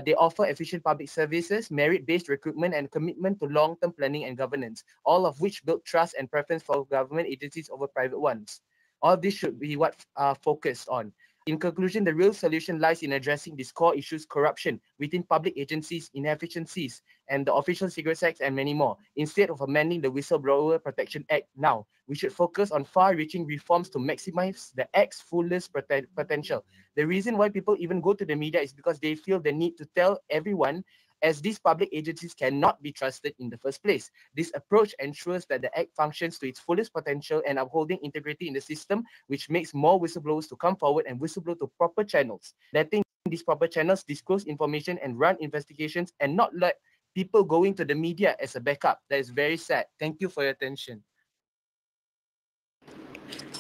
They offer efficient public services, merit-based recruitment, and commitment to long-term planning and governance, all of which build trust and preference for government agencies over private ones. All this should be what focused on. In conclusion, the real solution lies in addressing these core issues: corruption within public agencies, inefficiencies, and the Official Secrets Act, and many more. Instead of amending the Whistleblower Protection Act now, we should focus on far-reaching reforms to maximize the Act's fullest potential. The reason why people even go to the media is because they feel the need to tell everyone, as these public agencies cannot be trusted in the first place. This approach ensures that the Act functions to its fullest potential and upholding integrity in the system, which makes more whistleblowers to come forward and whistleblow to proper channels. Letting these proper channels disclose information and run investigations, and not let people going to the media as a backup. That is very sad. Thank you for your attention.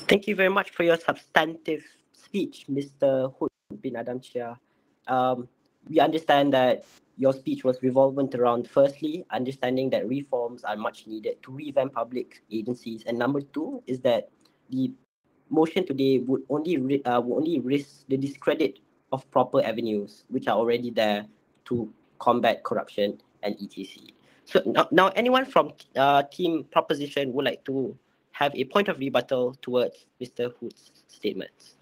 Thank you very much for your substantive speech, Mr. Hood bin Adam Chia. We understand that your speech was revolvent around, firstly, understanding that reforms are much needed to revamp public agencies, and number two is that the motion today would only risk the discredit of proper avenues which are already there to combat corruption and etc. So now anyone from team proposition would like to have a point of rebuttal towards Mr. Hood's statements.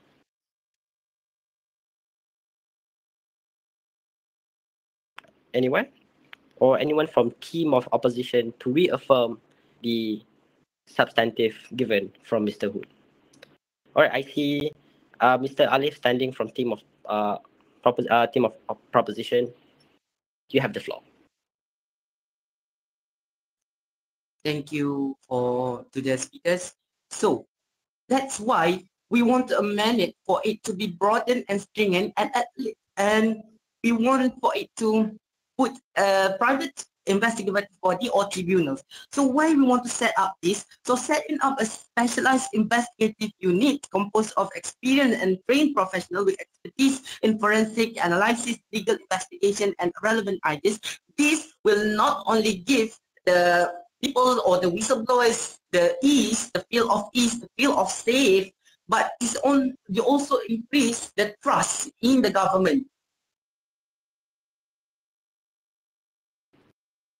Anyone? Or anyone from team of opposition to reaffirm the substantive given from Mr. Hood? All right, I see Mr. Alif standing from team of proposition. You have the floor. Thank you to the speakers. So that's why we want to amend it for it to be broadened and stringent, and we want for it to put a private investigative body or tribunals. So why we want to set up this? So setting up a specialized investigative unit composed of experienced and trained professionals with expertise in forensic analysis, legal investigation, and relevant ideas. This will not only give the people or the whistleblowers the feel of safe, but you also increase the trust in the government.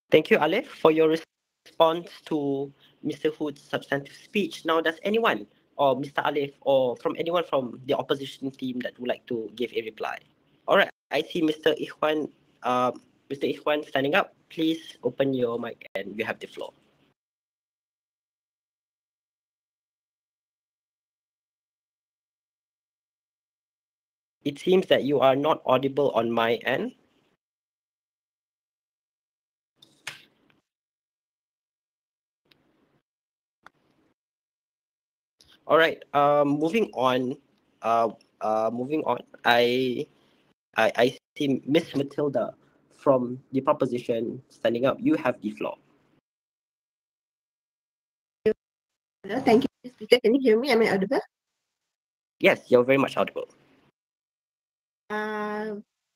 Thank you, Alif, for your response to Mr. Hood's substantive speech. Now, does anyone, or Mr. Alif, or from anyone from the opposition team that would like to give a reply? All right, I see Mr. Ikhwan standing up. Please open your mic and you have the floor. It seems that you are not audible on my end. All right. Moving on. I see Miss Matilda from the proposition standing up. You have the floor. Hello, thank you, speaker. Can you hear me? Am I audible? Yes, you're very much audible.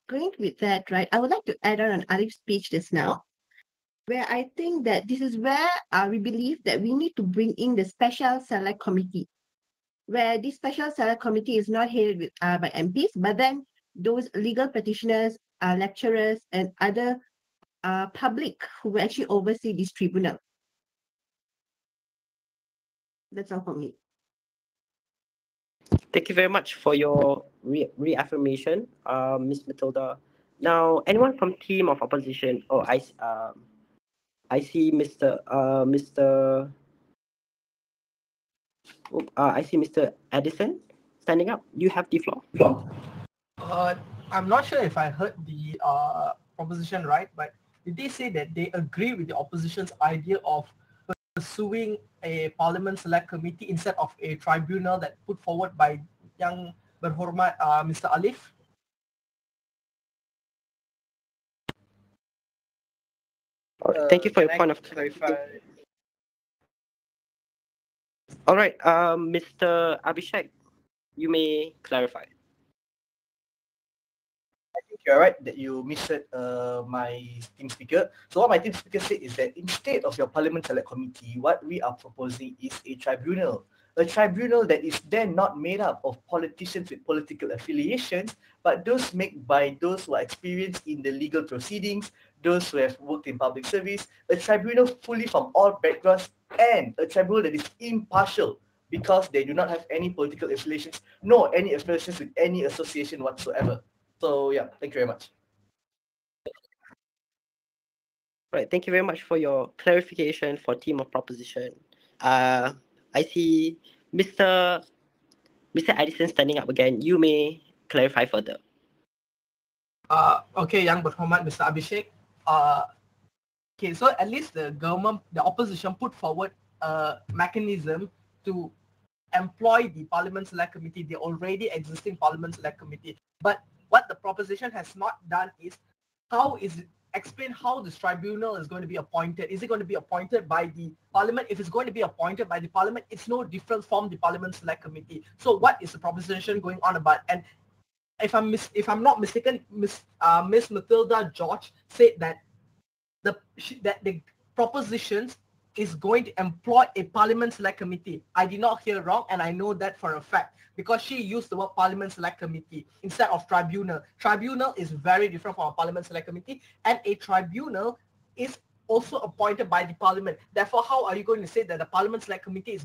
Going with that, right, I would like to add on Arif's speech just now, where I think that this is where we believe that we need to bring in the Special Select Committee, where this Special Select Committee is not headed by MPs, but then those legal practitioners, lecturers, and other public who will actually oversee this tribunal. That's all for me. Thank you very much for your reaffirmation, Ms. Matilda. Now, anyone from team of opposition? Oh, I see Mr. I see Mr. Addison standing up. You have the floor. I'm not sure if I heard the proposition right, but did they say that they agree with the opposition's idea of pursuing a Parliament Select Committee instead of a tribunal that put forward by Yang Berhormat Mr. Alif? Thank you for your Can I point of clarify? All right, Mr. Abhishek, you may clarify. I think you're right that you misheard my team speaker. So what my team speaker said is that instead of your Parliament Select Committee, what we are proposing is a tribunal. A tribunal that is then not made up of politicians with political affiliations, but those made by those who are experienced in the legal proceedings, those who have worked in public service, a tribunal fully from all backgrounds, and a tribunal that is impartial because they do not have any political affiliations, nor any affiliations with any association whatsoever. So yeah, thank you very much. Right, thank you very much for your clarification for team of proposition. I see Mr. Addison standing up again. You may clarify further. Okay, Yang Berhormat Mr. Abhishek. Okay, so at least the government, the opposition put forward a mechanism to employ the Parliament Select Committee, the already existing Parliament Select Committee. But what the proposition has not done is explain how this tribunal is going to be appointed. Is it going to be appointed by the Parliament? If it's going to be appointed by the Parliament, it's no different from the Parliament Select Committee. So what is the proposition going on about? And if I'm not mistaken, Miss Matilda George said that the propositions is going to employ a Parliament Select Committee. I did not hear wrong, and I know that for a fact because she used the word Parliament Select Committee instead of tribunal. Tribunal is very different from a Parliament Select Committee, and a tribunal is also appointed by the Parliament. Therefore, how are you going to say that the Parliament Select Committee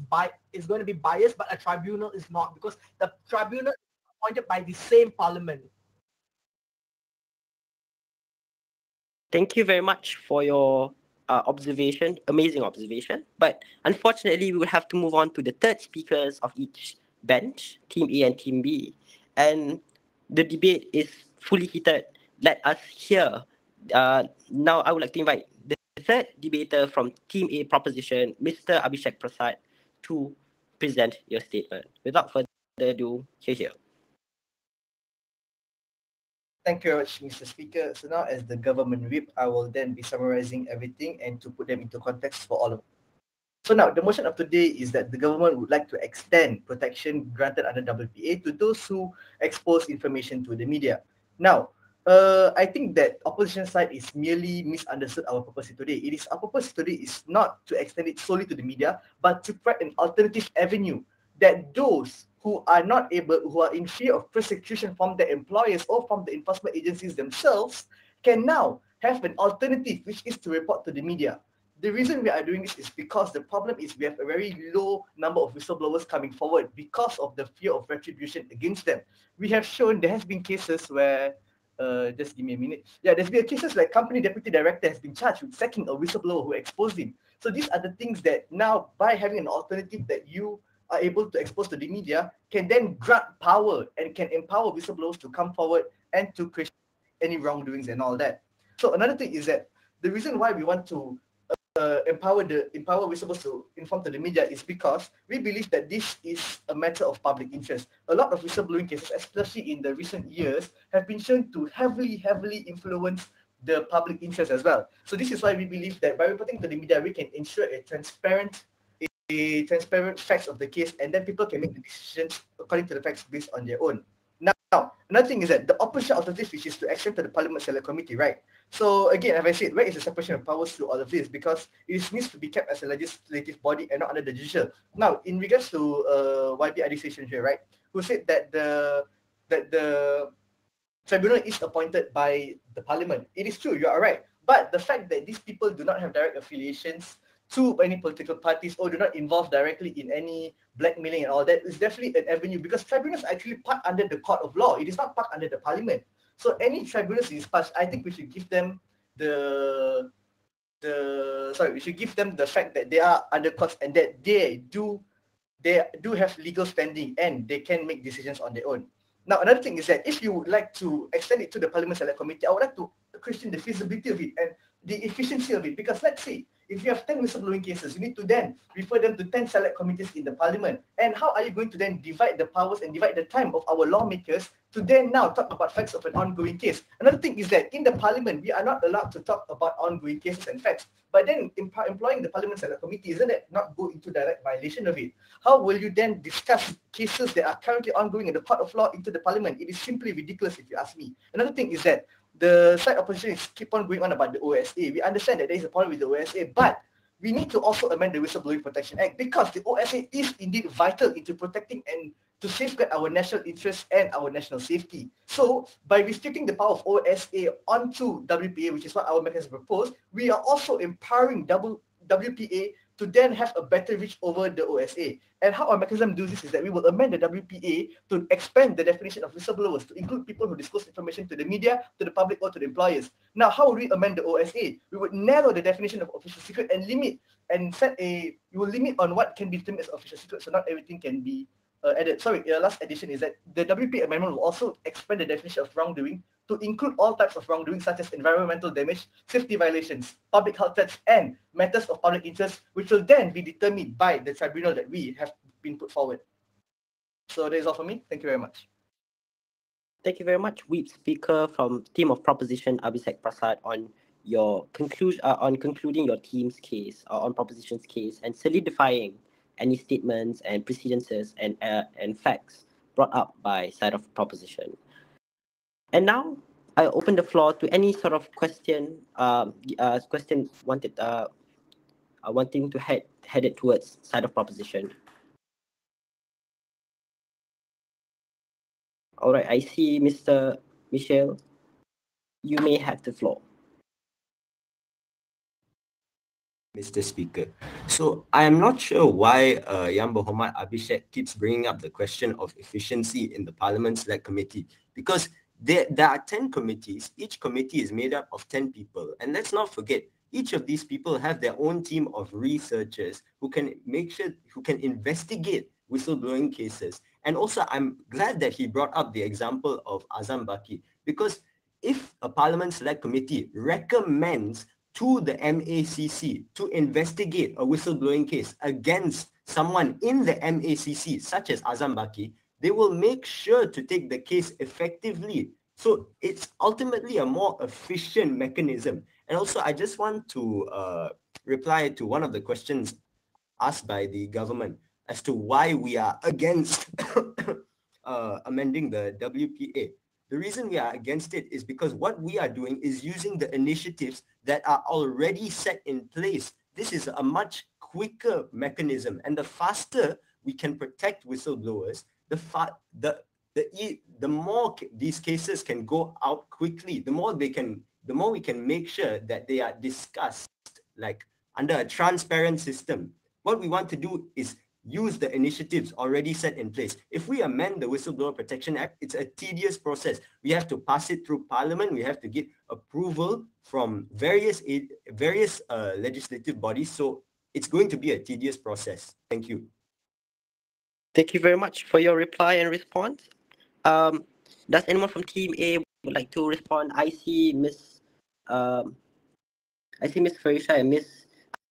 is going to be biased, but a tribunal is not? Because the tribunal is appointed by the same Parliament. Thank you very much for your observation, amazing observation. But unfortunately, we will have to move on to the third speakers of each bench, Team A and Team B. And the debate is fully heated. Let us hear. Now, I would like to invite the third debater from Team A proposition, Mr. Abhishek Prasad, to present your statement. Without further ado, here. Thank you very much, Mr. Speaker. So now as the government whip, I will then be summarizing everything and to put them into context for all of us. So now the motion of today is that the government would like to extend protection granted under WPA to those who expose information to the media. Now, I think that opposition side is merely misunderstood our purpose today. Our purpose today is not to extend it solely to the media, but to provide an alternative avenue that those who are in fear of persecution from their employers or from the enforcement agencies themselves can now have an alternative, which is to report to the media. The reason we are doing this is because the problem is we have a very low number of whistleblowers coming forward because of the fear of retribution against them. We have shown there has been cases where, just give me a minute. Yeah, there's been cases like company deputy director has been charged with sacking a whistleblower who exposed him. So these are the things that now, by having an alternative that you are able to expose to the media, can then grant power and can empower whistleblowers to come forward and to question any wrongdoings and all that. So another thing is that the reason why we want to empower whistleblowers to inform to the media is because we believe that this is a matter of public interest. A lot of whistleblowing cases, especially in the recent years, have been shown to heavily influence the public interest as well. So this is why we believe that by reporting to the media, we can ensure a transparent facts of the case, and then people can make the decisions according to the facts based on their own. Now, another thing is that the opposition alternative, which is to extend to the Parliament Select Committee, right? So again, as I said, where is the separation of powers to all of this? Because it needs to be kept as a legislative body and not under the judicial. Now, in regards to YB Adisation here, right, who said that the tribunal is appointed by the Parliament. It is true, you are right. But the fact that these people do not have direct affiliations to any political parties or do not involve directly in any blackmailing and all that is definitely an avenue, because tribunals are actually part under the court of law. It is not part under the Parliament. So any tribunals is passed, I think we should give them the fact that they are under courts and that they do have legal standing and they can make decisions on their own. Now, another thing is that if you would like to extend it to the Parliament Select Committee, I would like to question the feasibility of it and the efficiency of it. Because let's say, if you have 10 whistleblowing cases, you need to then refer them to 10 select committees in the Parliament. And how are you going to then divide the powers and divide the time of our lawmakers to then now talk about facts of an ongoing case? Another thing is that in the Parliament, we are not allowed to talk about ongoing cases and facts. But then employing the Parliament Select Committee, isn't it not go into direct violation of it? How will you then discuss cases that are currently ongoing in the court of law into the Parliament? It is simply ridiculous if you ask me. Another thing is that the side opposition is keep on going on about the OSA. We understand that there is a problem with the OSA, but we need to also amend the Whistleblowing Protection Act because the OSA is indeed vital into protecting and to safeguard our national interests and our national safety. So by restricting the power of OSA onto WPA, which is what our mechanism proposed, we are also empowering WPA to then have a better reach over the OSA. And how our mechanism does this is that we will amend the WPA to expand the definition of whistleblowers to include people who disclose information to the media, to the public, or to the employers. Now, how would we amend the OSA? We would narrow the definition of official secret and limit and we will limit on what can be determined as official secret, so not everything can be added. Sorry, last addition is that the WPA amendment will also expand the definition of wrongdoing to include all types of wrongdoing such as environmental damage, safety violations, public health threats, and matters of public interest, which will then be determined by the tribunal that we have been put forward. So that is all for me. Thank you very much. Thank you very much, Whip Speaker from Team of Proposition Abhishek Prasad on your conclusion on concluding your team's case or on Proposition's case and solidifying any statements and precedences and facts brought up by side of Proposition. And now I open the floor to any sort of question wanting to head it towards side of Proposition. All right, I see Mr. Michel. You may have the floor. Mr. Speaker. So I am not sure why Yang Berhormat Abhishek keeps bringing up the question of efficiency in the Parliament Select Committee, because there are 10 committees. Each committee is made up of 10 people. And let's not forget, each of these people have their own team of researchers who can investigate whistleblowing cases. And also, I'm glad that he brought up the example of Azam Baki, because if a Parliament Select Committee recommends to the MACC to investigate a whistleblowing case against someone in the MACC, such as Azam Baki, they will make sure to take the case effectively. So it's ultimately a more efficient mechanism. And also, I just want to reply to one of the questions asked by the government as to why we are against amending the WPA. The reason we are against it is because what we are doing is using the initiatives that are already set in place. This is a much quicker mechanism, and the faster we can protect whistleblowers, the more these cases can go out quickly, the more we can make sure that they are discussed like under a transparent system. What we want to do is use the initiatives already set in place. If we amend the Whistleblower Protection Act, it's a tedious process. We have to pass it through Parliament. We have to get approval from various legislative bodies. So it's going to be a tedious process. Thank you. Thank you very much for your reply and response. Does anyone from Team A would like to respond? I see Miss Farisha and Miss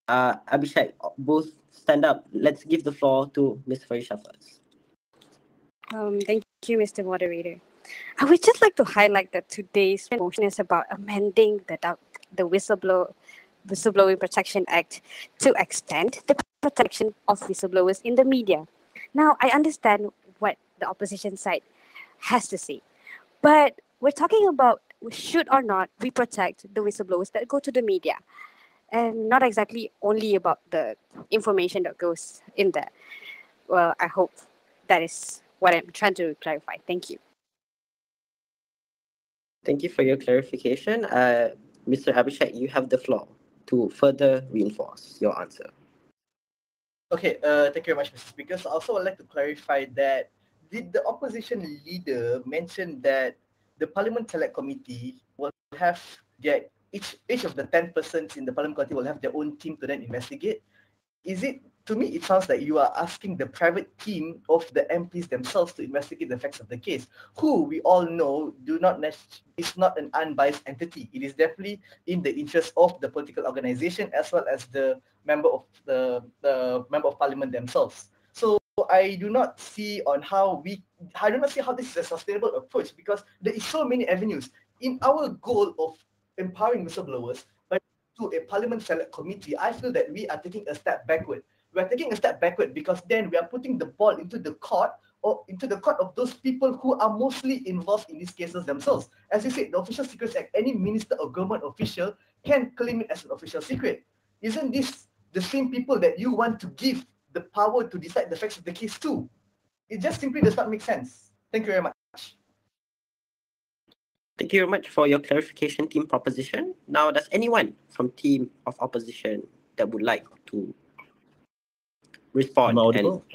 Abhishek both stand up. Let's give the floor to Miss Farisha first. Thank you, Mr. Moderator. I would just like to highlight that today's motion is about amending the Whistleblowing Protection Act to extend the protection of whistleblowers in the media. Now, I understand what the opposition side has to say, but we're talking about should or not we protect the whistleblowers that go to the media, and not exactly only about the information that goes in there. Well, I hope that is what I'm trying to clarify. Thank you. Thank you for your clarification. Mr. Abhishek, you have the floor to further reinforce your answer. Okay, thank you very much, Mr. Speaker. So I also would like to clarify that did the opposition leader mention that the Parliament Select Committee will have each of the 10 persons in the Parliament Committee will have their own team to then investigate? Is it to me, it sounds like you are asking the private team of the MPs themselves to investigate the facts of the case, who we all know is not an unbiased entity. It is definitely in the interest of the political organization as well as the member of the member of parliament themselves. So I do not see how this is a sustainable approach, because there is so many avenues. In our goal of empowering whistleblowers by to a parliament select committee, I feel that we are taking a step backward. We are taking a step backward because then we are putting the ball into the court of those people who are mostly involved in these cases themselves. As you said, the Official Secrets Act, any minister or government official can claim it as an official secret. Isn't this the same people that you want to give the power to decide the facts of the case to? It just simply does not make sense. Thank you very much. Thank you very much for your clarification, team proposition. Now, does anyone from team of opposition that would like to respond? Am I audible?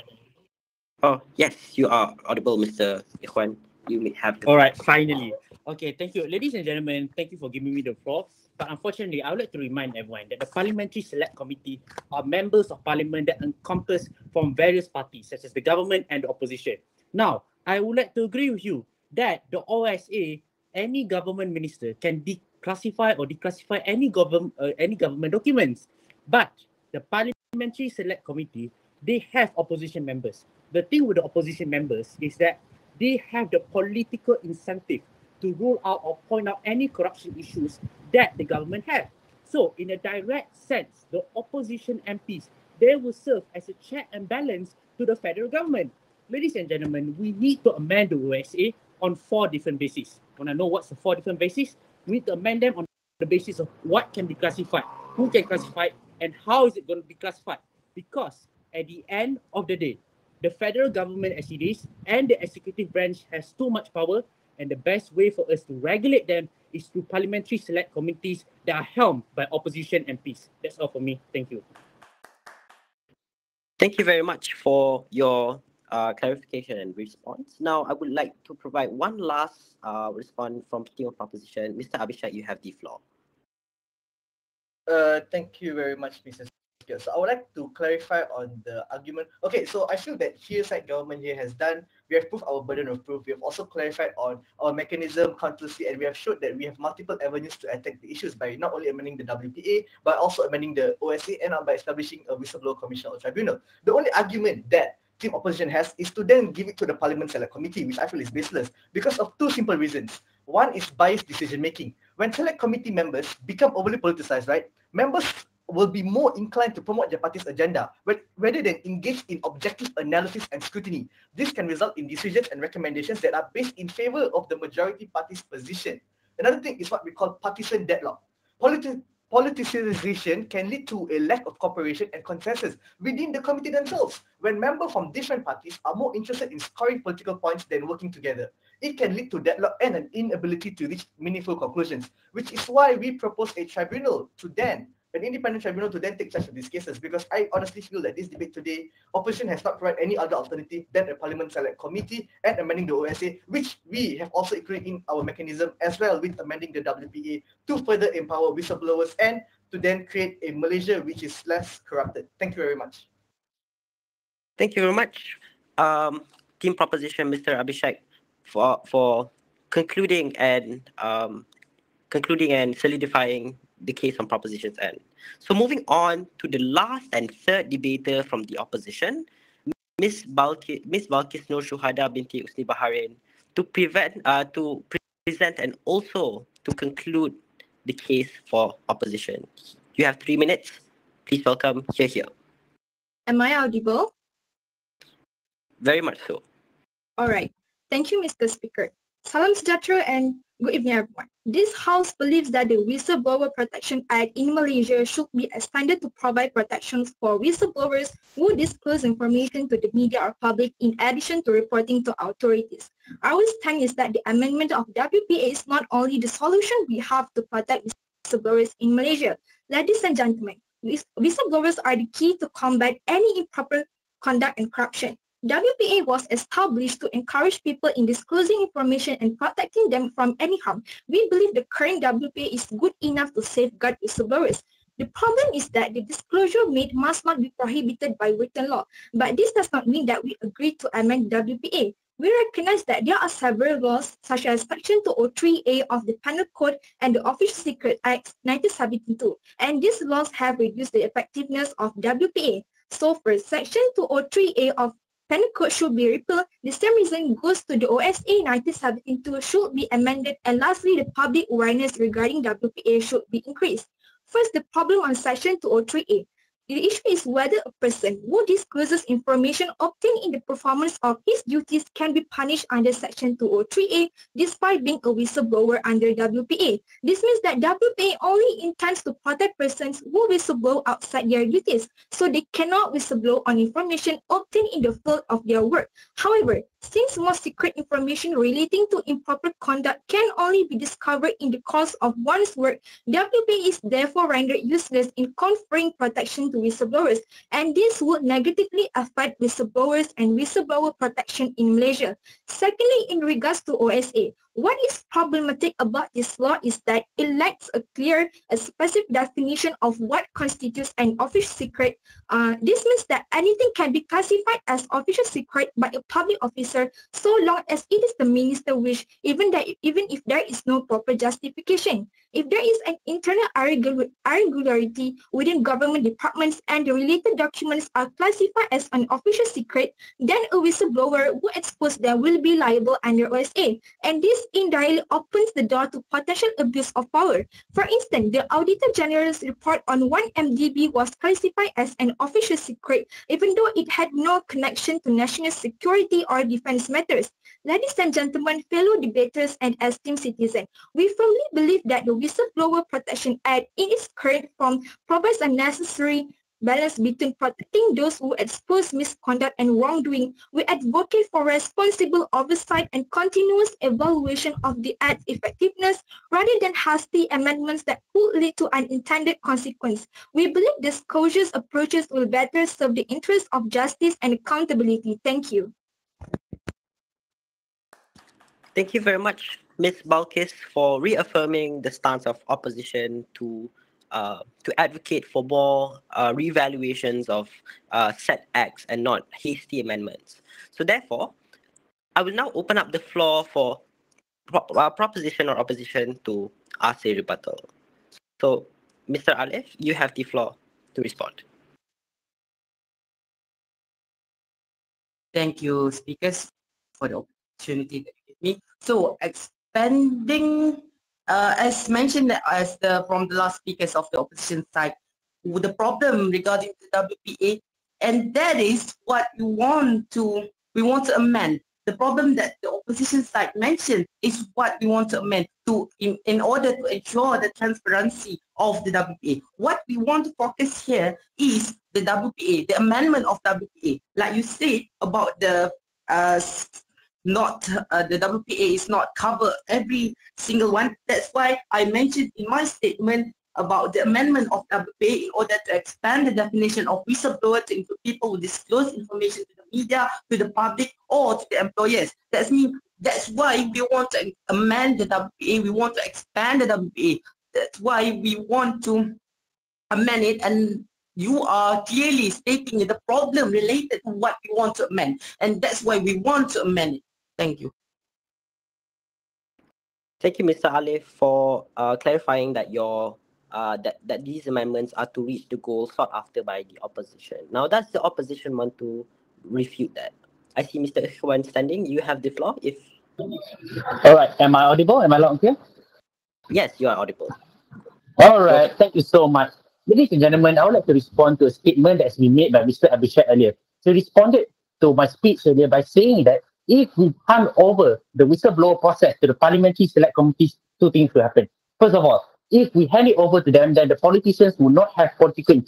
Oh, yes, you are audible, Mr. Ikhwan. You may have the All right, finally. Okay, thank you. Ladies and gentlemen, thank you for giving me the floor. But unfortunately, I would like to remind everyone that the Parliamentary Select Committee are members of parliament that encompass from various parties, such as the government and the opposition. Now, I would like to agree with you that the OSA, any government minister, can declassify or declassify any government documents. But the Parliamentary Select Committee, they have opposition members. The thing with the opposition members is that they have the political incentive to rule out or point out any corruption issues that the government has. So, in a direct sense, the opposition MPs, they will serve as a check and balance to the federal government. Ladies and gentlemen, we need to amend the OSA on 4 different bases. Want to know what's the 4 different bases? We need to amend them on the basis of what can be classified, who can classify it, and how is it going to be classified. Because at the end of the day, the federal government as it is and the executive branch has too much power, and the best way for us to regulate them is through parliamentary select committees that are helmed by opposition MPs. That's all for me. Thank you. Thank you very much for your clarification and response. Now, I would like to provide one last response from team of opposition. Mr. Abhishek, you have the floor. Thank you very much, Mr. Speaker. So I would like to clarify on the argument. Okay, so I feel that side government here has done, we have proved our burden of proof. We have also clarified on our mechanism, controversy, and we have showed that we have multiple avenues to attack the issues by not only amending the WPA, but also amending the OSA and by establishing a whistleblower commission or tribunal. The only argument that team opposition has is to then give it to the Parliament Select Committee, which I feel is baseless because of 2 simple reasons. One is biased decision making. When select committee members become overly politicized, right, members will be more inclined to promote their party's agenda rather than engage in objective analysis and scrutiny. This can result in decisions and recommendations that are based in favor of the majority party's position. Another thing is what we call partisan deadlock. Politicization can lead to a lack of cooperation and consensus within the committee themselves. When members from different parties are more interested in scoring political points than working together, it can lead to deadlock and an inability to reach meaningful conclusions, which is why we propose an independent tribunal to then take charge of these cases, because I honestly feel that this debate today, opposition has not provided any other alternative than a Parliament Select Committee and amending the OSA, which we have also included in our mechanism as well with amending the WPA to further empower whistleblowers and to then create a Malaysia which is less corrupted. Thank you very much. Thank you very much, team proposition, Mr. Abhishek, for concluding and solidifying the case on proposition's end. So moving on to the last and third debater from the opposition, Ms. Balkis Nur Shuhada binti Usni Baharin, to present and also to conclude the case for opposition. You have 3 minutes. Please welcome here. Am I audible? Very much so. All right. Thank you, Mr. Speaker. Salam sejahtera and good evening, everyone. This House believes that the Whistleblower Protection Act in Malaysia should be expanded to provide protections for whistleblowers who disclose information to the media or public in addition to reporting to authorities. Our stand is that the amendment of WPA is not only the solution we have to protect whistleblowers in Malaysia. Ladies and gentlemen, whistleblowers are the key to combat any improper conduct and corruption. WPA was established to encourage people in disclosing information and protecting them from any harm. We believe the current WPA is good enough to safeguard whistleblowers. The problem is that the disclosure made must not be prohibited by written law, but this does not mean that we agree to amend WPA. We recognize that there are several laws, such as Section 203A of the Penal Code and the Official Secret Act 1972, and these laws have reduced the effectiveness of WPA. So first, Section 203A of Penal Code should be repealed. The same reason goes to the OSA 1972 should be amended, and lastly, the public awareness regarding WPA should be increased. First, the problem on Section 203A. The issue is whether a person who discloses information obtained in the performance of his duties can be punished under Section 203A despite being a whistleblower under WPA. This means that WPA only intends to protect persons who whistleblow outside their duties, so they cannot whistleblow on information obtained in the field of their work. However, since most secret information relating to improper conduct can only be discovered in the course of one's work, WPA is therefore rendered useless in conferring protection to whistleblowers, and this would negatively affect whistleblowers and whistleblower protection in Malaysia. Secondly, in regards to OSA, what is problematic about this law is that it lacks a clear, specific definition of what constitutes an official secret. This means that anything can be classified as official secret by a public officer so long as it is the minister wish, even if there is no proper justification. If there is an internal irregularity within government departments and the related documents are classified as an official secret, then a whistleblower who exposes them will be liable under OSA, and this indirectly opens the door to potential abuse of power. For instance, the Auditor General's report on 1MDB was classified as an official secret, even though it had no connection to national security or defense matters. Ladies and gentlemen, fellow debaters and esteemed citizens, we firmly believe that the Whistleblower Protection Act in its current form provides a necessary balance between protecting those who expose misconduct and wrongdoing. We advocate for responsible oversight and continuous evaluation of the Act's effectiveness rather than hasty amendments that could lead to unintended consequences. We believe this cautious approaches will better serve the interests of justice and accountability. Thank you. Thank you very much, Ms. Balkis, for reaffirming the stance of opposition to advocate for more revaluations of set acts and not hasty amendments. So therefore, I will now open up the floor for proposition or opposition to ask a rebuttal. So, Mr. Alif, you have the floor to respond. Thank you, speakers, for the opportunity that you give me. So, expanding, as mentioned from the last speakers of the opposition side, the problem regarding the WPA, and that is what we want to amend. The problem that the opposition side mentioned is what we want to amend in order to ensure the transparency of the WPA. What we want to focus here is the WPA, the amendment of WPA. Like you said about the WPA is not cover every single one. That's why I mentioned in my statement about the amendment of WPA in order to expand the definition of whistleblower to include people who disclose information to the media, to the public, or to the employers. That's why we want to amend the WPA. We want to expand the WPA. That's why we want to amend it, and you are clearly stating the problem related to what we want to amend, and that's why we want to amend it. Thank you. Thank you, Mr. Alif, for clarifying that that these amendments are to reach the goal sought after by the opposition. Now, does the opposition want to refute that? I see Mr. Ikhwan standing. You have the floor. All right. Am I audible? Am I loud and clear? Yes, you are audible. All right. Thank you so much. Ladies and gentlemen, I would like to respond to a statement that's been made by Mr. Abhishek earlier. So he responded to my speech earlier by saying that if we hand over the whistleblower process to the Parliamentary Select Committees, two things will happen. First of all, if we hand it over to them, then the politicians will not have political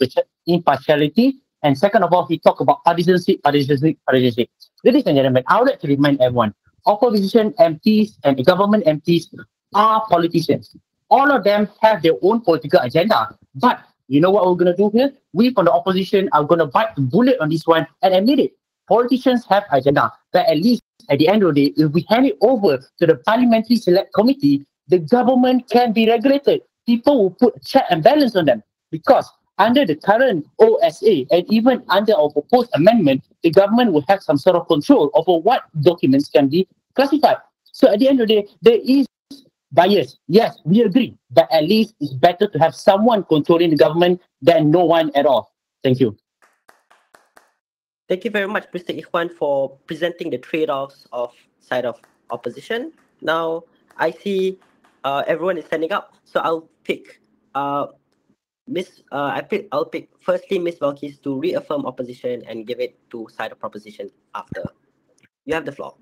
impartiality. And second of all, he talked about partisanship. Ladies and gentlemen, I would like to remind everyone, opposition MPs and government MPs are politicians. All of them have their own political agenda. But you know what we're going to do here? We from the opposition are going to bite the bullet on this one and admit it. Politicians have agenda. But at least at the end of the day, if we hand it over to the Parliamentary Select Committee, the government can be regulated. People will put check and balance on them. because under the current OSA and even under our proposed amendment, the government will have some sort of control over what documents can be classified. So at the end of the day, there is bias. Yes, we agree, but at least it's better to have someone controlling the government than no one at all. Thank you. Thank you very much, Mr. Ikhwan, for presenting the trade-offs of side of opposition. Now, I see everyone is standing up, so I'll pick I'll pick firstly Miss Balkis to reaffirm opposition and give it to side of proposition after. You have the floor.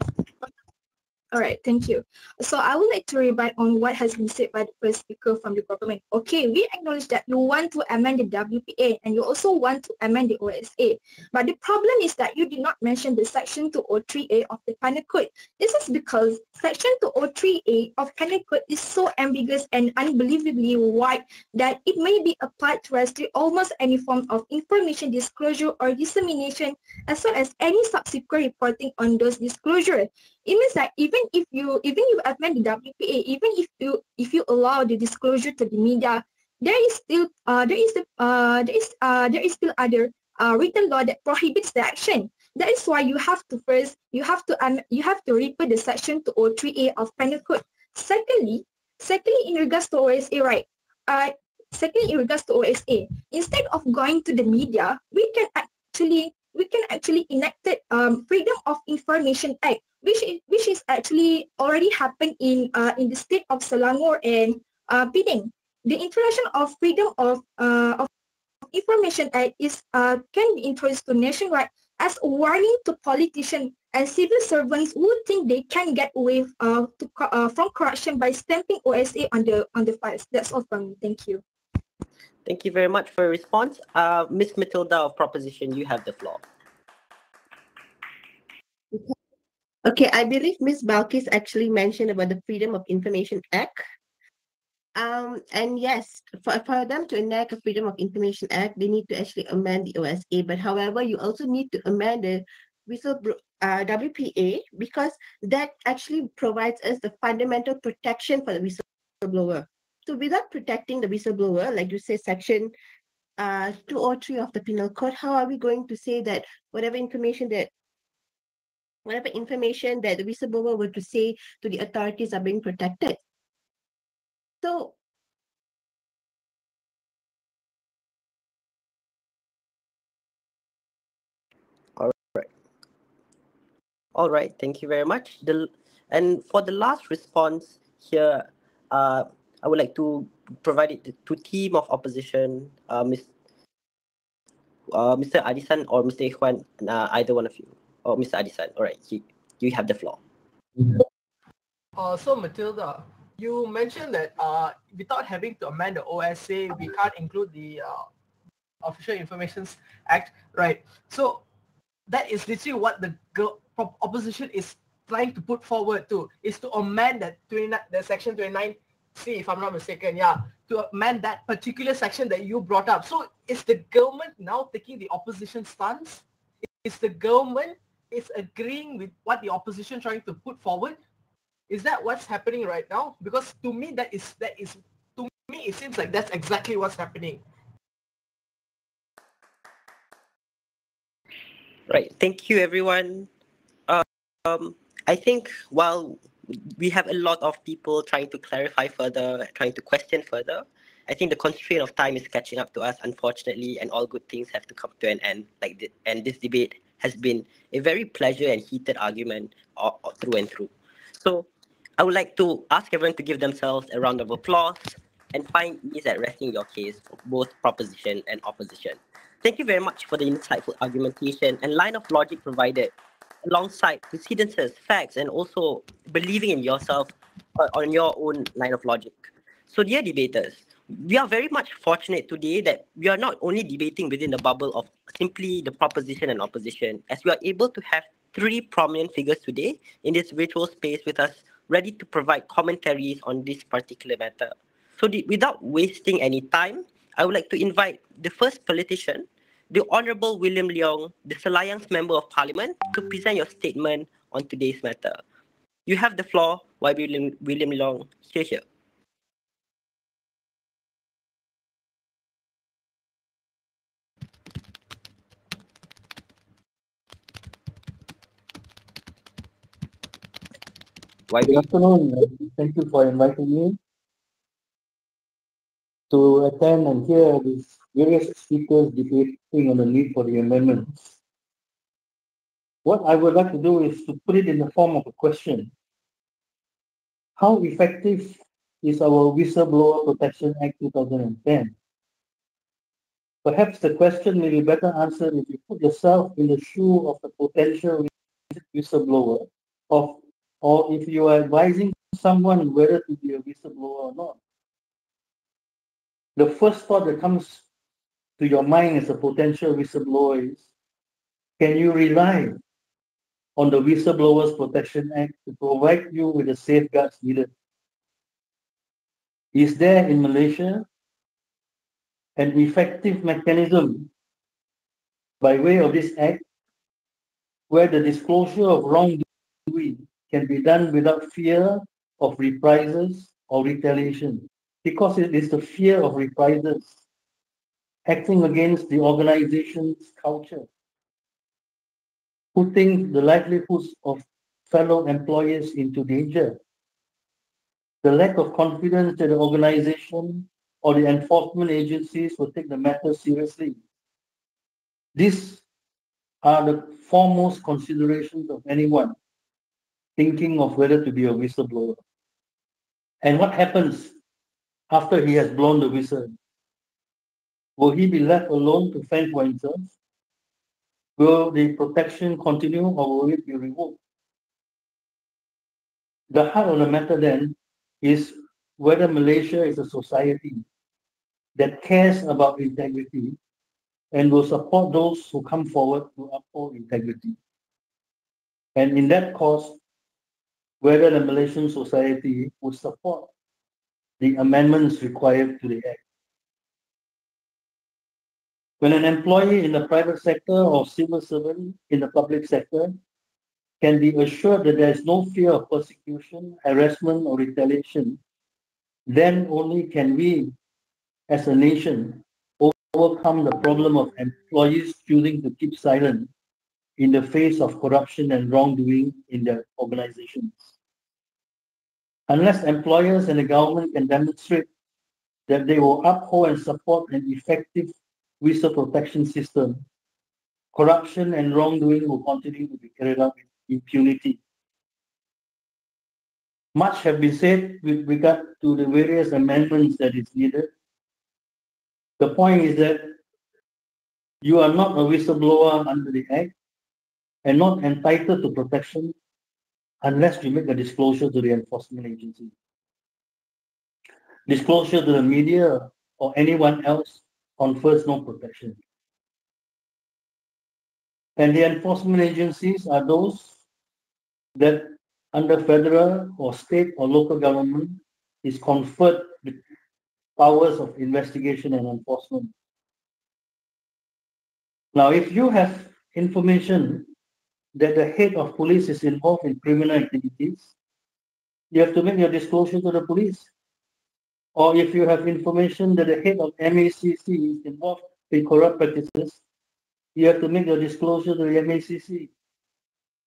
All right, thank you. So I would like to rebut on what has been said by the first speaker from the government. Okay, we acknowledge that you want to amend the WPA and you also want to amend the OSA. But the problem is that you did not mention the Section 203A of the Penal Code. This is because Section 203A of Penal Code is so ambiguous and unbelievably wide that it may be applied to restrict almost any form of information disclosure or dissemination, as well as any subsequent reporting on those disclosures. It means that even if you amend the WPA, even if you allow the disclosure to the media, there is still other written law that prohibits the action. That is why you have to repeat the Section 203A of Penal Code. Secondly, in regards to OSA, right? Secondly, in regards to OSA, instead of going to the media, we can actually enact Freedom of Information Act, which is actually already happened in the state of Selangor and Penang. The introduction of Freedom of Information Act can be introduced to nationwide as a warning to politicians and civil servants who think they can get away from corruption by stamping OSA on the files. That's all from me. Thank you. Thank you very much for your response. Ms. Matilda of Proposition, you have the floor. Okay, I believe Ms. Balkis actually mentioned about the Freedom of Information Act. And yes, for them to enact a Freedom of Information Act, they need to actually amend the OSA. But however, you also need to amend the WPA, because that actually provides us the fundamental protection for the whistleblower. So without protecting the whistleblower, like you say, Section 203 of the Penal Code, how are we going to say that whatever information that the whistleblower were to say to the authorities are being protected? So All right, thank you very much. And for the last response here, I would like to provide it to team of opposition, Mr. Adisan or Mr. Ikhwan, either one of you, or Mr. Adisan. All right, you have the floor. So Matilda, you mentioned that without having to amend the OSA, we can't include the Official Information Act, right? So that is literally what the opposition is trying to put forward to, is to amend that the Section 29C, if I'm not mistaken, to amend that particular section that you brought up. So is the government now taking the opposition stance? Is the government agreeing with what the opposition trying to put forward? Is that what's happening right now? Because to me, to me, it seems like that's exactly what's happening. Right, thank you everyone. I think while we have a lot of people trying to clarify further, trying to question further, I think the constraint of time is catching up to us, unfortunately, and all good things have to come to an end. And this debate has been a very pleasure and heated argument through and through. So I would like to ask everyone to give themselves a round of applause and find ease at resting your case for both proposition and opposition. Thank you very much for the insightful argumentation and line of logic provided, alongside precedences, facts, and also believing in yourself on your own line of logic. So dear debaters, we are very much fortunate today that we are not only debating within the bubble of simply the proposition and opposition, as we are able to have three prominent figures today in this virtual space with us, ready to provide commentaries on this particular matter. So without wasting any time, I would like to invite the first politician, the Honourable William Leong, the Selayang's Member of Parliament, to present your statement on today's matter. You have the floor, William Leong. Here. Good afternoon. Thank you for inviting me to attend and hear these various speakers debating on the need for the amendments. What I would like to do is to put it in the form of a question. How effective is our Whistleblower Protection Act 2010? Perhaps the question may be better answered if you put yourself in the shoe of the potential whistleblower, or if you are advising someone whether to be a whistleblower or not. The first thought that comes to your mind as a potential whistleblower is, can you rely on the Whistleblowers Protection Act to provide you with the safeguards needed? Is there in Malaysia an effective mechanism by way of this act where the disclosure of wrongdoing can be done without fear of reprisals or retaliation? Because it is the fear of reprisals acting against the organization's culture, putting the livelihoods of fellow employees into danger. The lack of confidence that the organization or the enforcement agencies will take the matter seriously. These are the foremost considerations of anyone thinking of whether to be a whistleblower. And what happens after he has blown the whistle? Will he be left alone to fend for himself? Will the protection continue or will it be revoked? The heart of the matter then is whether Malaysia is a society that cares about integrity and will support those who come forward to uphold integrity. And in that cause, whether the Malaysian society would support the amendments required to the Act. When an employee in the private sector or civil servant in the public sector can be assured that there is no fear of persecution, harassment, or retaliation, then only can we, as a nation, overcome the problem of employees choosing to keep silent in the face of corruption and wrongdoing in their organizations. Unless employers and the government can demonstrate that they will uphold and support an effective whistle protection system, corruption and wrongdoing will continue to be carried out with impunity. Much have been said with regard to the various amendments that is needed. The point is that you are not a whistleblower under the Act and not entitled to protection unless you make a disclosure to the enforcement agency. Disclosure to the media or anyone else confers no protection. And the enforcement agencies are those that under federal or state or local government is conferred with powers of investigation and enforcement. Now, if you have information that the head of police is involved in criminal activities, you have to make your disclosure to the police. Or if you have information that the head of MACC is involved in corrupt practices, you have to make your disclosure to the MACC.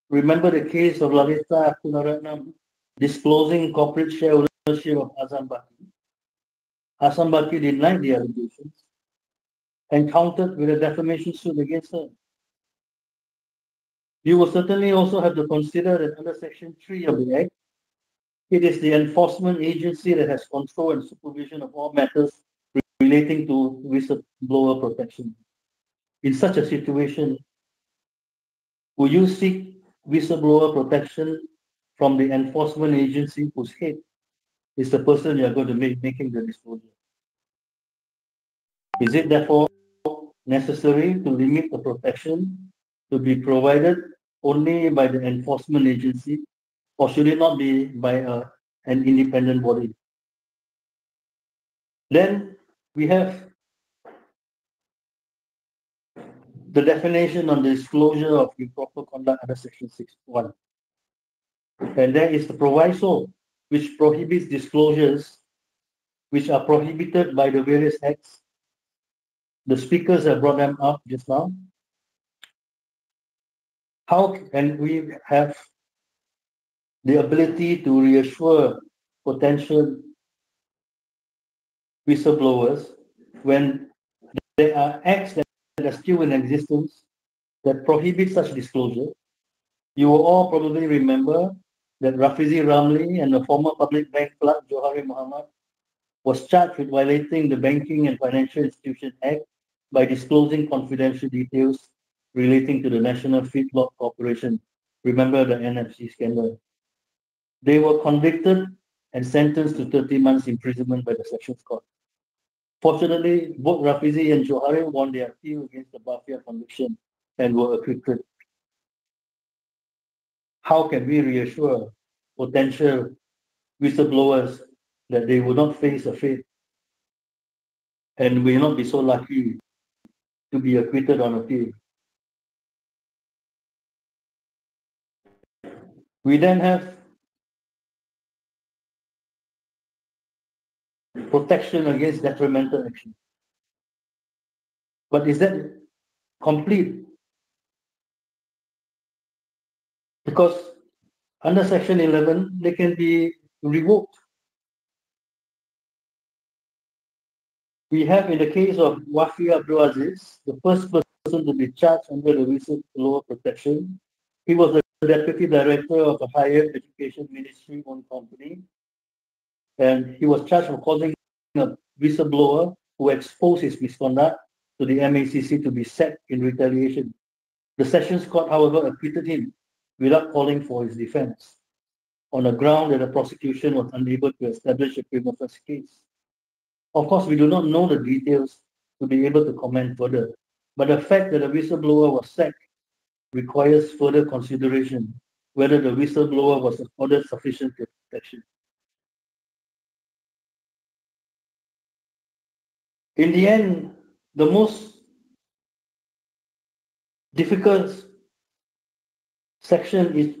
Remember the case of Lalita Kunaratnam disclosing corporate share ownership of Azam Baki. Azam Baki denied the allegations and countered with a defamation suit against her. You will certainly also have to consider that under Section 3 of the Act, it is the enforcement agency that has control and supervision of all matters relating to whistleblower protection. In such a situation, will you seek whistleblower protection from the enforcement agency whose head is the person you are going to be making the disclosure? Is it therefore necessary to limit the protection to be provided only by the enforcement agency, or should it not be by an independent body? Then we have the definition on the disclosure of improper conduct under Section 6.1. And there is the proviso which prohibits disclosures which are prohibited by the various acts. The speakers have brought them up just now. How can we have the ability to reassure potential whistleblowers when there are acts that are still in existence that prohibit such disclosure. You will all probably remember that Rafizi Ramli and the former public bank clerk Johari Muhammad was charged with violating the Banking and Financial Institutions Act by disclosing confidential details relating to the National Feedlot Corporation. Remember the NFC scandal. They were convicted and sentenced to 30 months imprisonment by the Sessions Court. Fortunately, both Rafizi and Johari won their appeal against the Bafia conviction and were acquitted. How can we reassure potential whistleblowers that they will not face a fate and will not be so lucky to be acquitted on appeal? We then have protection against detrimental action. But is that complete? Because under Section 11, they can be revoked. We have, in the case of Wafi Abdul Aziz, the first person to be charged under the whistleblower protection. He was the deputy director of a higher education ministry-owned company, and he was charged with causing a whistleblower who exposed his misconduct to the MACC to be sacked in retaliation. The Sessions Court, however, acquitted him without calling for his defense, on the ground that the prosecution was unable to establish a prima facie case. Of course, we do not know the details to be able to comment further, but the fact that the whistleblower was sacked requires further consideration whether the whistleblower was afforded sufficient protection. In the end, the most difficult section is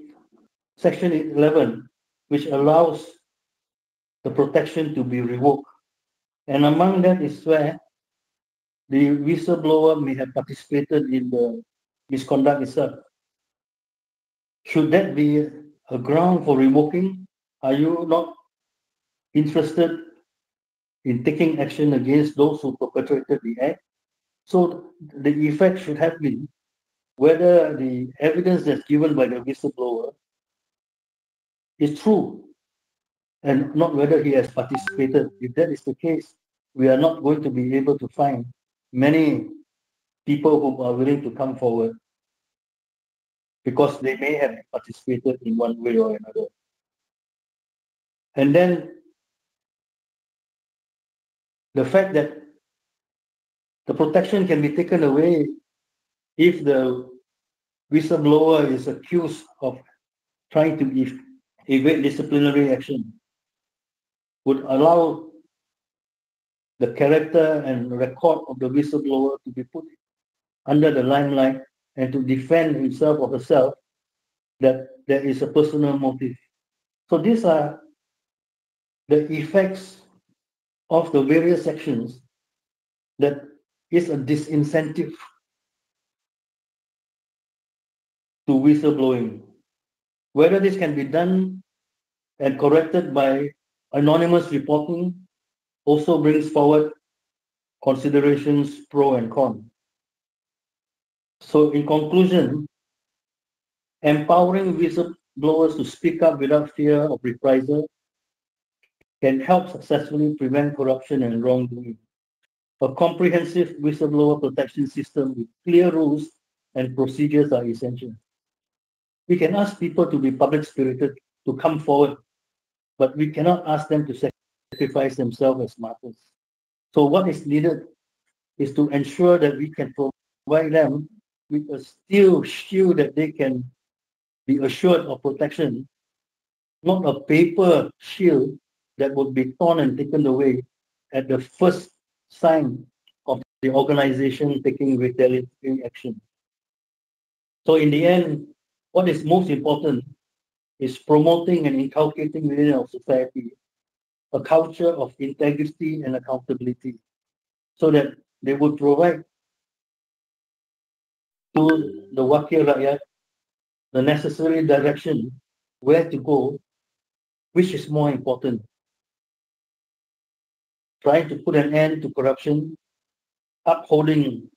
Section 11, which allows the protection to be revoked. And among that is where the whistleblower may have participated in the misconduct itself. Should that be a ground for revoking? Are you not interested in taking action against those who perpetrated the act? So the effect should have been whether the evidence that's given by the whistleblower is true and not whether he has participated. If that is the case, we are not going to be able to find many people who are willing to come forward because they may have participated in one way or another. And then the fact that the protection can be taken away if the whistleblower is accused of trying to evade disciplinary action would allow the character and record of the whistleblower to be put under the limelight and to defend himself or herself that there is a personal motive. So these are the effects of the various sections that is a disincentive to whistleblowing. Whether this can be done and corrected by anonymous reporting also brings forward considerations pro and con. So in conclusion, empowering whistleblowers to speak up without fear of reprisal can help successfully prevent corruption and wrongdoing. A comprehensive whistleblower protection system with clear rules and procedures are essential. We can ask people to be public-spirited, to come forward, but we cannot ask them to sacrifice themselves as martyrs. So what is needed is to ensure that we can provide them with a steel shield that they can be assured of protection, not a paper shield that would be torn and taken away at the first sign of the organization taking retaliatory action. So in the end, what is most important is promoting and inculcating within our society a culture of integrity and accountability so that they would provide to the Wakil Rakyat the necessary direction where to go, which is more important? Trying to put an end to corruption, upholding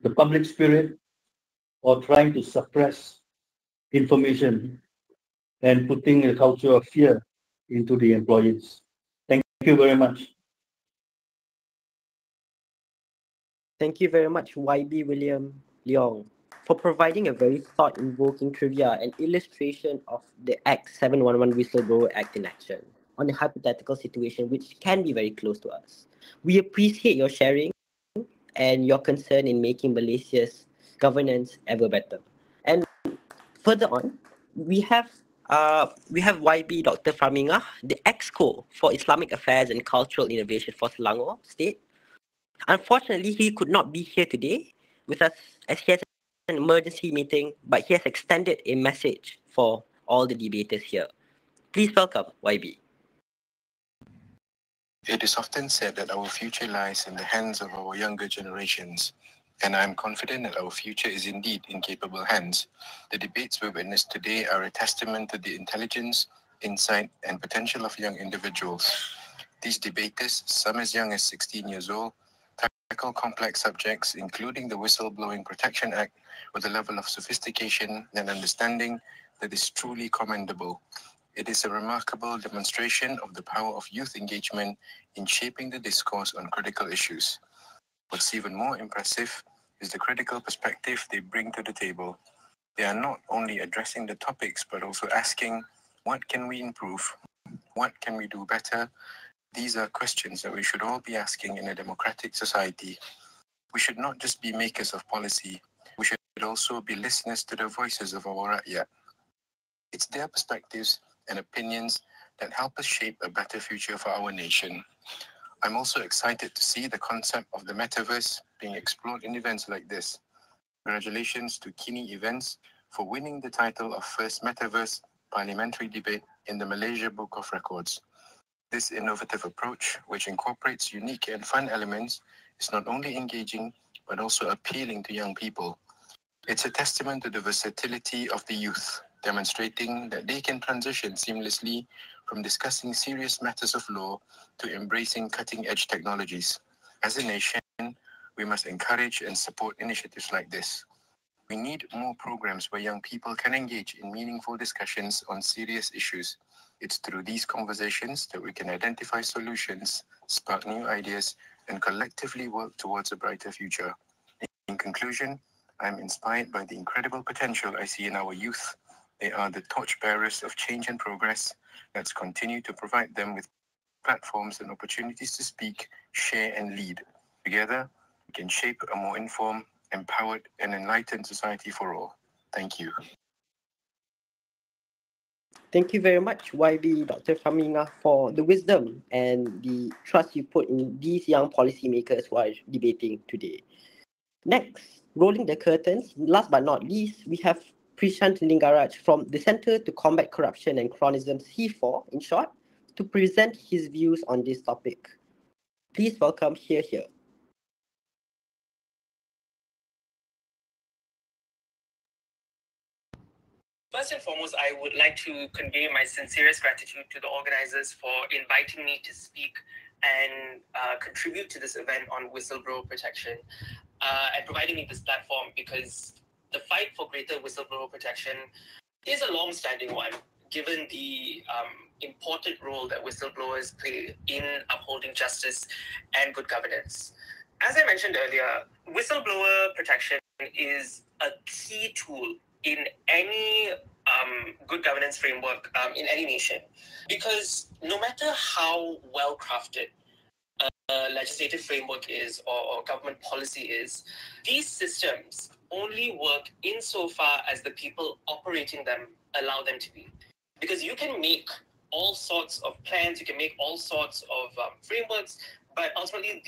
the public spirit, or trying to suppress information and putting a culture of fear into the employees. Thank you very much. Thank you very much, YB William Leong, for providing a very thought-invoking trivia and illustration of the Act 711 Whistleblower Act in action on a hypothetical situation which can be very close to us. We appreciate your sharing and your concern in making Malaysia's governance ever better. And further on, we have YB Dr. Farmingah, the Exco for Islamic Affairs and Cultural Innovation for Selangor State. Unfortunately, he could not be here today with us as he has an emergency meeting, but he has extended a message for all the debaters here. Please welcome YB. It is often said that our future lies in the hands of our younger generations, and I am confident that our future is indeed in capable hands. The debates we witnessed today are a testament to the intelligence, insight, and potential of young individuals. These debaters, some as young as 16 years old, tackle complex subjects, including the Whistleblowing Protection Act, with a level of sophistication and understanding that is truly commendable. It is a remarkable demonstration of the power of youth engagement in shaping the discourse on critical issues. What's even more impressive is the critical perspective they bring to the table. They are not only addressing the topics, but also asking, what can we improve? What can we do better? These are questions that we should all be asking in a democratic society. We should not just be makers of policy. We should also be listeners to the voices of our rakyat. It's their perspectives and opinions that help us shape a better future for our nation. I'm also excited to see the concept of the metaverse being explored in events like this. Congratulations to Kini Events for winning the title of first metaverse parliamentary debate in the Malaysia Book of Records. This innovative approach, which incorporates unique and fun elements, is not only engaging, but also appealing to young people. It's a testament to the versatility of the youth, demonstrating that they can transition seamlessly from discussing serious matters of law to embracing cutting-edge technologies. As a nation, we must encourage and support initiatives like this. We need more programs where young people can engage in meaningful discussions on serious issues. It's through these conversations that we can identify solutions, spark new ideas, and collectively work towards a brighter future. In conclusion, I'm inspired by the incredible potential I see in our youth. They are the torchbearers of change and progress. Let's continue to provide them with platforms and opportunities to speak, share, and lead. Together, we can shape a more informed, empowered, and enlightened society for all. Thank you. Thank you very much, YB Dr. Farmingah, for the wisdom and the trust you put in these young policymakers who are debating today. Next, rolling the curtains, last but not least, we have Prishant Lingaraj from the Centre to Combat Corruption and Chronism, C4, in short, to present his views on this topic. Please welcome Here. First and foremost, I would like to convey my sincerest gratitude to the organizers for inviting me to speak and contribute to this event on whistleblower protection and providing me this platform, because the fight for greater whistleblower protection is a long-standing one, given the important role that whistleblowers play in upholding justice and good governance. As I mentioned earlier, whistleblower protection is a key tool in any good governance framework in any nation, because no matter how well crafted a legislative framework is or government policy is, these systems only work insofar as the people operating them allow them to be. Because you can make all sorts of plans, you can make all sorts of frameworks, but ultimately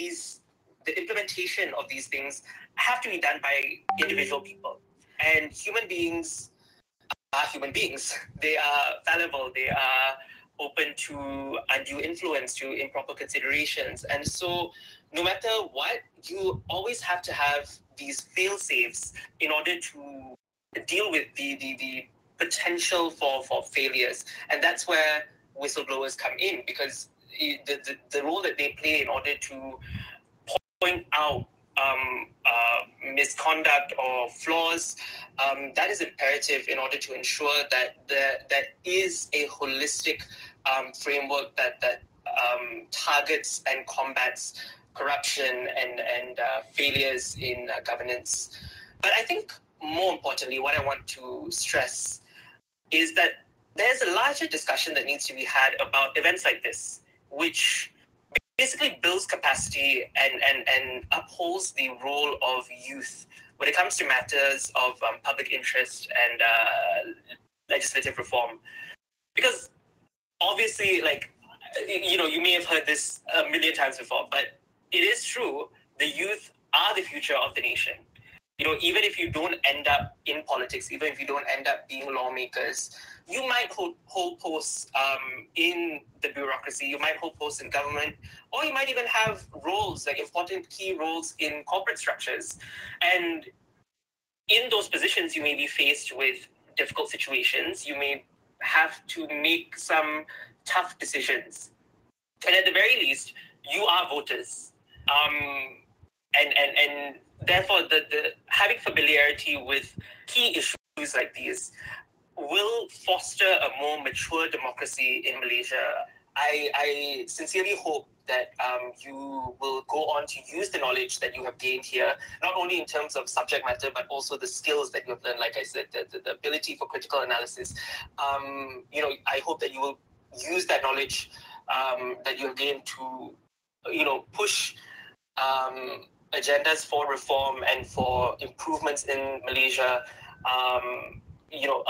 the implementation of these things have to be done by individual people. And human beings are human beings. They are fallible. They are open to undue influence, to improper considerations. And so no matter what, you always have to have these fail-safes in order to deal with the potential for failures. And that's where whistleblowers come in, because the role that they play in order to point out misconduct or flaws, that is imperative in order to ensure that there is a holistic framework that targets and combats corruption and failures in governance. But I think more importantly, what I want to stress is that there's a larger discussion that needs to be had about events like this, which basically builds capacity and upholds the role of youth when it comes to matters of public interest and legislative reform. Because obviously, like, you may have heard this a million times before, but it is true, the youth are the future of the nation. Even if you don't end up in politics, even if you don't end up being lawmakers, you might hold posts in the bureaucracy, you might hold posts in government, or you might even have roles, like important key roles in corporate structures. And in those positions, you may be faced with difficult situations. You may have to make some tough decisions. And at the very least, you are voters. And therefore, the having familiarity with key issues like these will foster a more mature democracy in Malaysia. I sincerely hope that you will go on to use the knowledge that you have gained here, not only in terms of subject matter, but also the skills that you have learned. Like I said, the ability for critical analysis. I hope that you will use that knowledge that you have gained to, push agendas for reform and for improvements in Malaysia,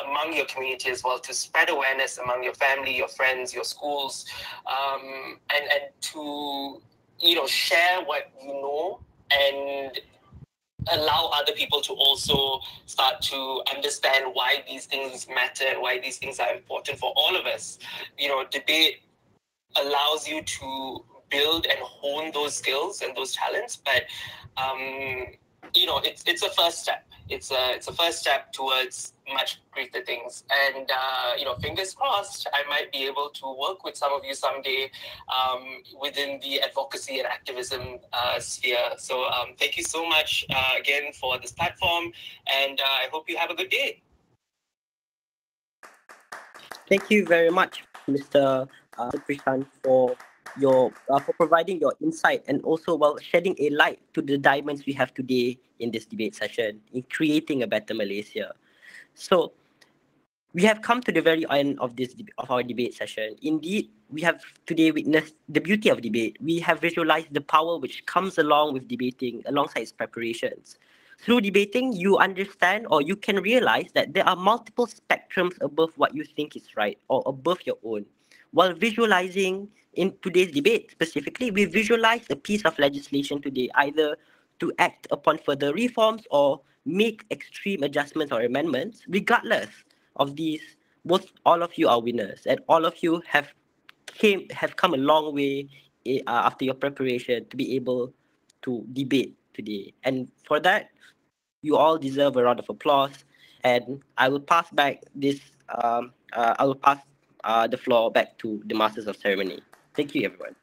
among your community as well, to spread awareness among your family, your friends, your schools, and to, share what you know and allow other people to also start to understand why these things matter and why these things are important for all of us. Debate allows you to build and hone those skills and those talents, but it's a first step. It's a first step towards much greater things. And fingers crossed, I might be able to work with some of you someday within the advocacy and activism sphere. So thank you so much again for this platform, and I hope you have a good day. Thank you very much, Mr. Krishan, for providing your insight and also shedding a light to the diamonds we have today in this debate session in creating a better Malaysia. So we have come to the very end of our debate session. Indeed, we have today witnessed the beauty of debate. We have visualized the power which comes along with debating alongside its preparations. Through debating, you understand or you can realize that there are multiple spectrums above what you think is right or above your own. While visualizing in today's debate specifically, we visualize a piece of legislation today, either to act upon further reforms or make extreme adjustments or amendments. Regardless of these, all of you are winners, and all of you have come a long way after your preparation to be able to debate today. And for that, you all deserve a round of applause. And I will pass back this. I will pass the floor back to the Masters of Ceremony. Thank you, everyone.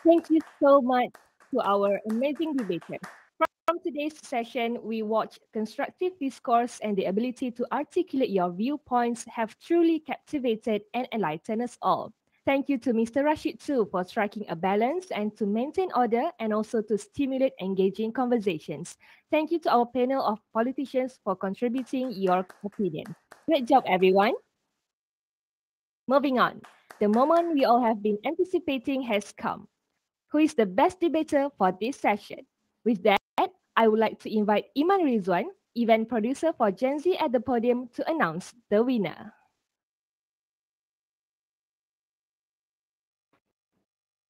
Thank you so much to our amazing debaters. From today's session, we watched constructive discourse and the ability to articulate your viewpoints have truly captivated and enlightened us all. Thank you to Mr. Rashid too for striking a balance and to maintain order and also to stimulate engaging conversations. Thank you to our panel of politicians for contributing your opinion. Great job, everyone. Moving on, the moment we all have been anticipating has come. Who is the best debater for this session? With that, I would like to invite Iman Rizwan, event producer for GenZ at the Podium, to announce the winner.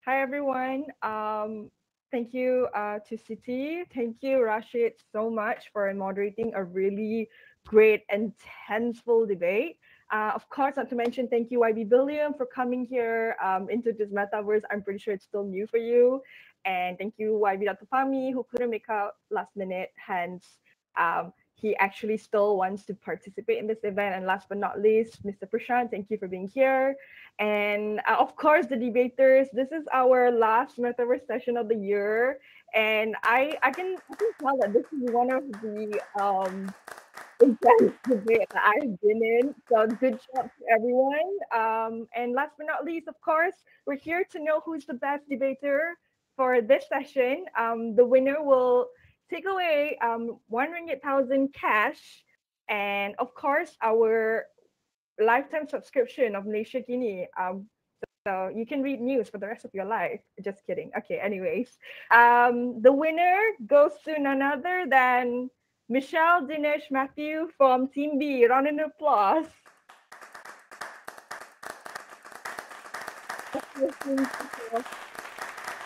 Hi everyone. Thank you to Siti. Thank you Rashid so much for moderating a really great and tenseful debate. Of course, not to mention, thank you, YB Billiam, for coming here into this metaverse. I'm pretty sure it's still new for you. And thank you, YB Dr. Fahmi, who couldn't make out last minute. Hence, he actually still wants to participate in this event. And last but not least, Mr. Prashant, thank you for being here. And of course, the debaters, this is our last metaverse session of the year. And I can tell that this is one of the intense debate that I've been in. So good job to everyone. And last but not least, of course, we're here to know who's the best debater for this session. The winner will take away 100,000 cash, and of course our lifetime subscription of Malaysia Kini. So you can read news for the rest of your life. Just kidding. Okay, anyways. The winner goes to none other than Michelle, Dinesh, Matthew from Team B. Round of applause.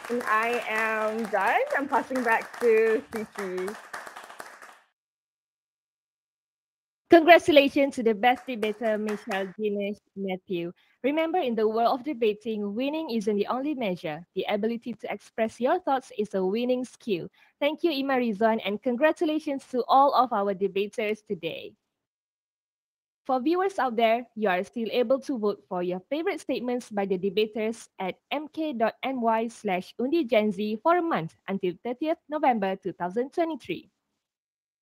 And I am done. I'm passing back to Cici. Congratulations to the best debater, Michelle, Dinesh, Matthew. Remember, in the world of debating, winning isn't the only measure. The ability to express your thoughts is a winning skill. Thank you, Ima Rizwan, and congratulations to all of our debaters today. For viewers out there, you are still able to vote for your favorite statements by the debaters at mk.my/undigenz for a month until 30th November 2023.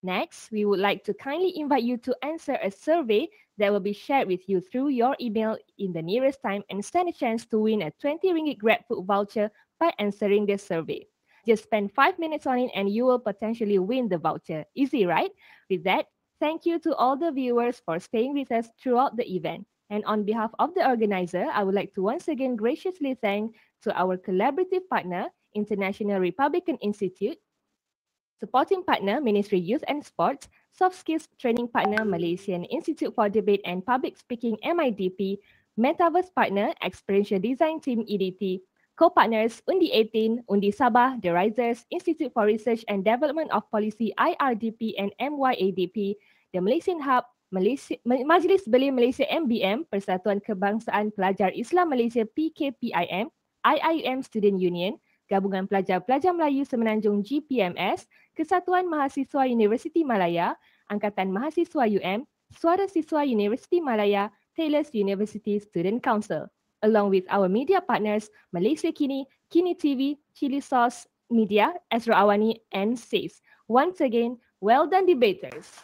Next, we would like to kindly invite you to answer a survey that will be shared with you through your email in the nearest time and stand a chance to win a 20 ringgit GrabFood voucher by answering this survey. Just spend 5 minutes on it and you will potentially win the voucher. Easy, right? With that, thank you to all the viewers for staying with us throughout the event. And on behalf of the organizer, I would like to once again graciously thank to our collaborative partner, International Republican Institute, supporting partner, Ministry Youth and Sports, soft skills training partner, Malaysian Institute for Debate and Public Speaking, MIDP, Metaverse partner, Experiential Design Team, EDT, co-partners, Undi 18, Undi Sabah, The Risers, Institute for Research and Development of Policy, IRDP and MYADP, the Malaysian Hub, Majlis Belia Malaysia MBM, Persatuan Kebangsaan Pelajar Islam Malaysia PKPIM, IIM Student Union, Gabungan Pelajar-Pelajar Melayu Semenanjung GPMS, Kesatuan Mahasiswa Universiti Malaya, Angkatan Mahasiswa UM, Suara Siswa Universiti Malaya, Taylor's University Student Council, along with our media partners Malaysia Kini, Kini TV, Chili Sauce Media, Ezra Awani, and SACE. Once again, well done debaters.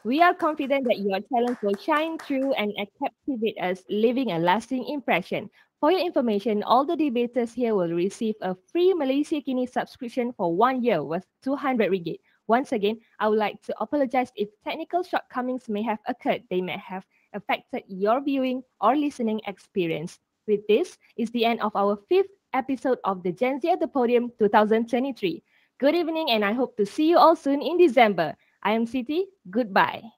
We are confident that your talents will shine through and captivate us, leaving a lasting impression. For your information, all the debaters here will receive a free Malaysia Kini subscription for 1 year worth 200 ringgit. Once again, I would like to apologize if technical shortcomings may have occurred. They may have affected your viewing or listening experience. With this is the end of our 5th episode of the GenZ at the Podium 2023. Good evening, and I hope to see you all soon in December. I am Siti. Goodbye.